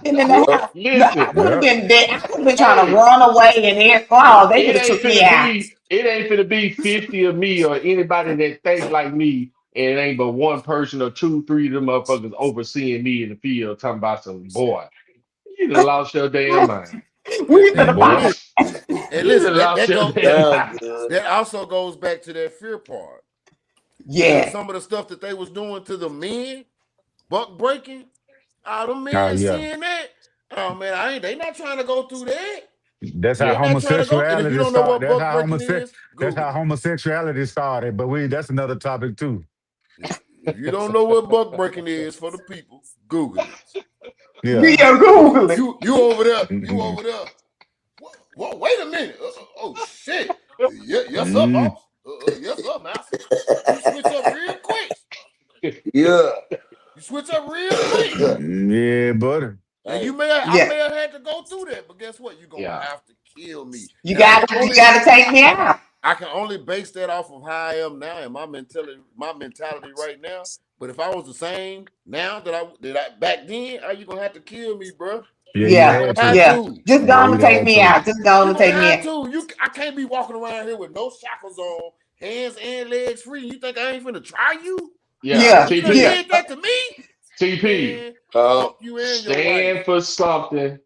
Speaker 2: Been in the house. I would have been dead. I would have been trying to run away and they could have took me out.
Speaker 3: It ain't gonna be 50 of me or anybody that thinks like me. And it ain't but one person or 2, 3 of them motherfuckers overseeing me in the field talking about some boy. You done lost your damn mind.
Speaker 2: We finna fight.
Speaker 6: And listen, that also goes back to that fear part.
Speaker 2: Yeah.
Speaker 6: Some of the stuff that they was doing to the men, buck breaking, all the men seeing that. Oh man, they not trying to go through that.
Speaker 4: That's how homosexuality started. That's how homosexuality started. But that's another topic too.
Speaker 6: If you don't know what buck breaking is for the people, Google it.
Speaker 2: Yeah, Google it.
Speaker 6: You over there. You over there. Wait a minute. Oh shit. Yes, sir, boss. Yes, sir, master. You switch up real quick.
Speaker 5: Yeah.
Speaker 6: You switch up real quick.
Speaker 4: Yeah, buddy.
Speaker 6: And
Speaker 5: Hey,
Speaker 6: I may have had to go through that, but guess what? You're gonna have to kill me.
Speaker 2: You
Speaker 6: And I
Speaker 2: gotta take me out.
Speaker 6: I can only base that off of how I am now and my mentality right now. But if I was the same now that I back then, are you gonna have to kill me, bro?
Speaker 4: Yeah,
Speaker 2: Yeah.
Speaker 4: you had to.
Speaker 2: Just go on and take me out. Just go on and take me out.
Speaker 6: I can't be walking around here with no shackles on, hands and legs free. You think I ain't finna try you?
Speaker 2: Yeah.
Speaker 6: You done did that to me?
Speaker 3: TP,
Speaker 6: Fuck you and your
Speaker 3: stand
Speaker 6: wife.
Speaker 3: for something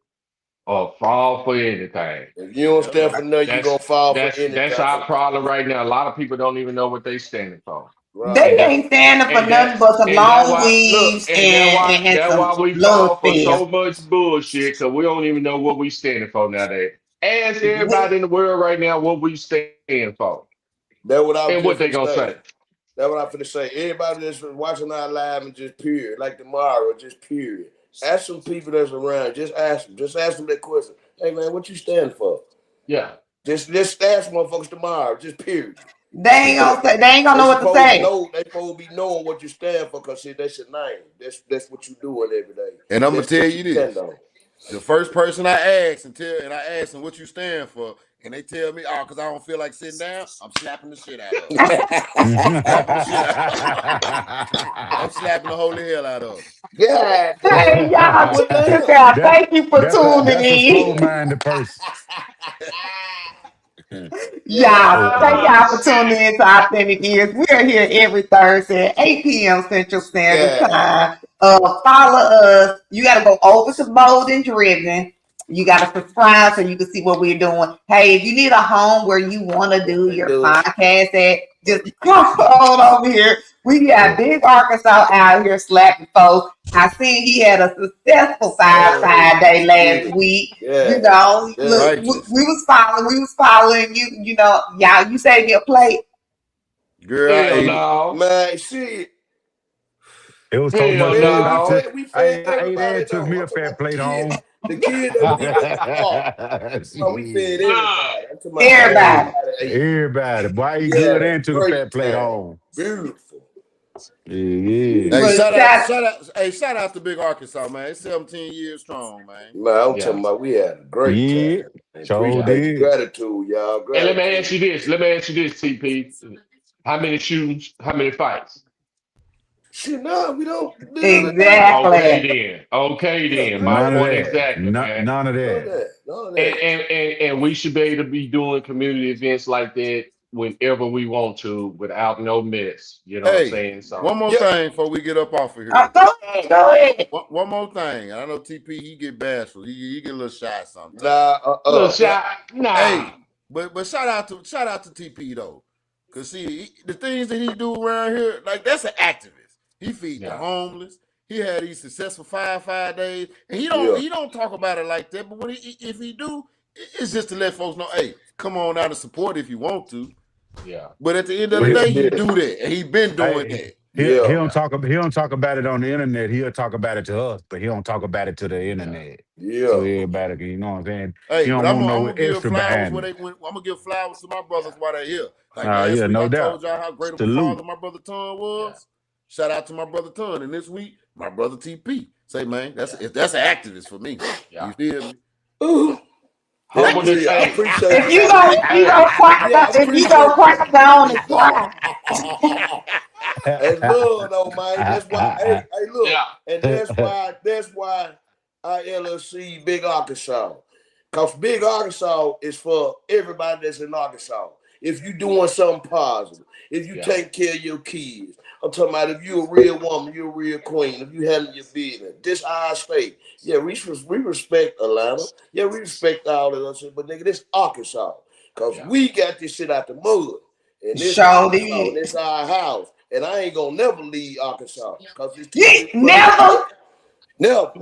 Speaker 3: or fall for anything.
Speaker 5: If you don't stand for nothing, you're gonna fall for anything.
Speaker 3: That's our problem right now. A lot of people don't even know what they standing for.
Speaker 5: Right.
Speaker 2: They ain't standing for nothing but some long weaves and
Speaker 3: that's
Speaker 2: some
Speaker 3: why we
Speaker 2: low
Speaker 3: fall for
Speaker 2: spells.
Speaker 3: so much bullshit, because we don't even know what we standing for nowadays. Ask everybody in the world right now what we stand for.
Speaker 5: That's what I was
Speaker 3: and what they gonna say.
Speaker 5: That's what I'm finna say. Everybody that's watching our live and just period, like tomorrow, just period. Ask some people that's around. Just ask them. Just ask them that question. Hey man, what you stand for?
Speaker 3: Yeah.
Speaker 5: Just ask motherfuckers tomorrow. Just period.
Speaker 2: They ain't gonna know what to say.
Speaker 5: They supposed to be knowing what you stand for, because that's your name. That's what you doing every day.
Speaker 6: And I'm gonna tell you this: the first person I asked and I asked them what you stand for, and they tell me, "Oh, because I don't feel like sitting down," I'm slapping the shit out of them. I'm slapping the holy hell out of them.
Speaker 5: Yeah.
Speaker 2: Hey, y'all, thank you for tuning in.
Speaker 4: Slow-minded person.
Speaker 2: Y'all, thank y'all for tuning in to Authentic Ears. We are here every Thursday at 8 p.m. Central Standard Time. Follow us. You got to go over to Bold and Driven. You got to subscribe so you can see what we're doing. Hey, if you need a home where you want to do your podcast at, just come on over here. We got Big Arkansas out here slapping folks. I seen he had a successful 5-day last week.
Speaker 5: Yeah.
Speaker 2: You know, look, we was following you. You know, y'all, you saved me a plate.
Speaker 6: Girl, I ate it.
Speaker 5: Man, shit.
Speaker 4: It was so much food.
Speaker 5: We fed
Speaker 4: everybody. It took me a fat plate home.
Speaker 5: The kids that we fed
Speaker 4: everybody. Boy, I eat good and took a fat plate home.
Speaker 5: Beautiful.
Speaker 4: Yeah.
Speaker 6: Hey, shout out to Big Arkansas, man. It's 17 years strong, man.
Speaker 5: Man, I'm talking about we had a great time.
Speaker 4: Appreciate
Speaker 5: gratitude, y'all.
Speaker 3: And let me ask you this, TP. How many shootings? How many fights?
Speaker 5: Shit, no, we don't.
Speaker 2: Exactly.
Speaker 3: Okay then. My point exactly.
Speaker 4: None of that.
Speaker 3: And we should be able to be doing community events like that whenever we want to, without no mess. You know what I'm saying? So
Speaker 6: one more thing before we get up off of here.
Speaker 2: Go ahead.
Speaker 6: One more thing. I know TP, he get bashful. He get a little shy sometimes.
Speaker 3: Little shy. Nah.
Speaker 6: Hey, but shout out to TP though. Cause see, the things that he do around here, like that's an activist. He feed the homeless. He had these successful 5 days, and he don't talk about it like that. But when if he do, it's just to let folks know, hey, come on out and support if you want to.
Speaker 3: Yeah.
Speaker 6: But at the end of the day, he do that, and he been doing that.
Speaker 4: He don't talk about it on the internet. He'll talk about it to us, but he don't talk about it to the internet.
Speaker 5: Yeah.
Speaker 4: So everybody can, you know what I'm saying?
Speaker 6: Hey,
Speaker 4: but
Speaker 6: I'm gonna give flowers I'm gonna give flowers to my brothers while they're here. Like last week,
Speaker 4: no
Speaker 6: I
Speaker 4: doubt.
Speaker 6: told y'all how great of a father my brother Ton was. Yeah. Shout out to my brother Ton, and this week my brother TP. Say, man, that's an activist for me. Yeah. You feel me?
Speaker 5: Ooh.
Speaker 2: I appreciate if you go crack down and cry.
Speaker 5: That's love though, man. That's why hey look. And that's why our LLC Big Arkansas. Because Big Arkansas is for everybody that's in Arkansas. If you doing something positive, if you take care of your kids, I'm talking about if you're a real woman, you're a real queen, if you handle your business, this our state. Yeah, we respect Atlanta. Yeah, we respect all of us, but nigga, this Arkansas. Because we got this shit out the mud. And this this our house. And I ain't gonna never leave Arkansas. Because it's
Speaker 2: never.
Speaker 5: Because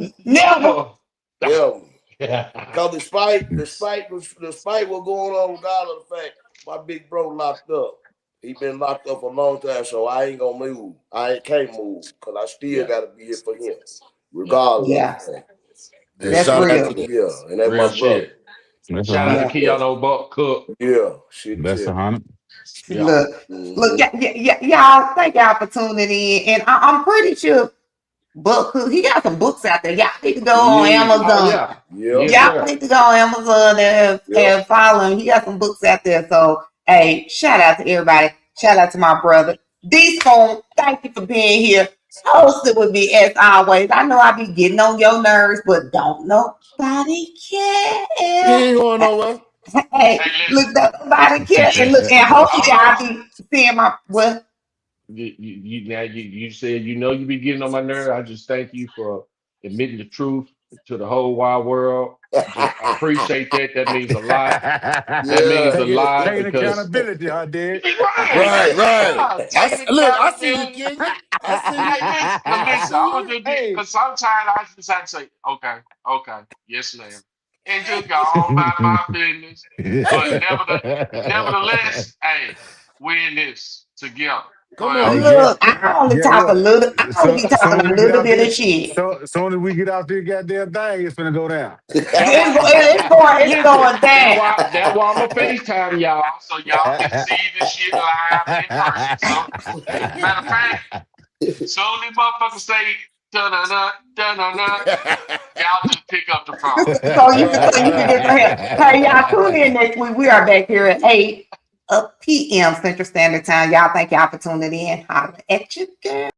Speaker 5: despite what's going on, regardless of the fact, my big bro locked up. He been locked up for a long time, so I ain't gonna move. I can't move because I still gotta be here for him, regardless.
Speaker 2: That's real.
Speaker 5: And that's my brother.
Speaker 4: That's
Speaker 7: Shout out to
Speaker 4: 100.
Speaker 7: Keanu Buck Cook.
Speaker 5: Yeah, shit.
Speaker 4: That's 100.
Speaker 7: Yeah.
Speaker 2: Look,
Speaker 5: Mhm.
Speaker 2: y'all. Thank y'all for tuning in, and I'm pretty sure he got some books out there. Y'all need to go on
Speaker 5: Yeah.
Speaker 7: Oh
Speaker 2: Amazon.
Speaker 7: yeah.
Speaker 5: Yep.
Speaker 7: Yes,
Speaker 2: Y'all
Speaker 7: sir.
Speaker 2: need to go on Amazon and follow him. He got some books out there. So, hey, shout out to everybody. Shout out to my brother. D-Spoon, thank you for being here. Hosted with me as always. I know I be getting on your nerves, but don't nobody
Speaker 6: He
Speaker 2: care.
Speaker 6: ain't going nowhere.
Speaker 2: Hey,
Speaker 3: Hey,
Speaker 2: look,
Speaker 3: listen.
Speaker 2: don't nobody care.
Speaker 3: Hey,
Speaker 2: And look,
Speaker 3: listen.
Speaker 2: and hopefully
Speaker 3: I'm
Speaker 2: y'all be seeing my what?
Speaker 7: You said you be getting on my nerve. I just thank you for admitting the truth to the whole wide world. I appreciate that. That means a lot. That means
Speaker 6: Yeah.
Speaker 7: a lot
Speaker 4: Taking
Speaker 7: because
Speaker 4: accountability, huh, Dad?
Speaker 3: right.
Speaker 6: Right, right.
Speaker 3: Yeah, taking
Speaker 6: Look, I see you,
Speaker 3: accountability.
Speaker 6: Kenya. I see you.
Speaker 3: Hey, listen, but
Speaker 6: I
Speaker 3: listen,
Speaker 6: see
Speaker 3: I'm
Speaker 6: you.
Speaker 3: gonna just
Speaker 4: Hey.
Speaker 3: because sometimes I just have to say, okay, yes, ma'am, and just go on about my business. But nevertheless, hey, we're in this together.
Speaker 6: Come
Speaker 3: Forever.
Speaker 6: on
Speaker 4: Hey,
Speaker 6: now.
Speaker 2: Look, I only
Speaker 4: get
Speaker 2: talk a
Speaker 4: what?
Speaker 2: little. I only be
Speaker 4: Soon
Speaker 2: talking
Speaker 4: as
Speaker 2: a
Speaker 4: we get
Speaker 2: little
Speaker 4: out
Speaker 2: bit of
Speaker 4: there,
Speaker 2: shit.
Speaker 4: soon as we get out there, goddamn thing, it's gonna go down.
Speaker 7: that why
Speaker 2: It's
Speaker 7: listen.
Speaker 2: going down.
Speaker 7: That why I'm a FaceTime y'all.
Speaker 3: So y'all can see this shit live and in person. So matter of fact, soon as motherfuckers say da-na-na, da-na-na, y'all just pick up the phone.
Speaker 2: So you can just
Speaker 6: Right,
Speaker 2: hey y'all tune in next week. We are back here at 8 p.m. Central Standard Time. Y'all thank y'all for tuning in. Holla at you, girl.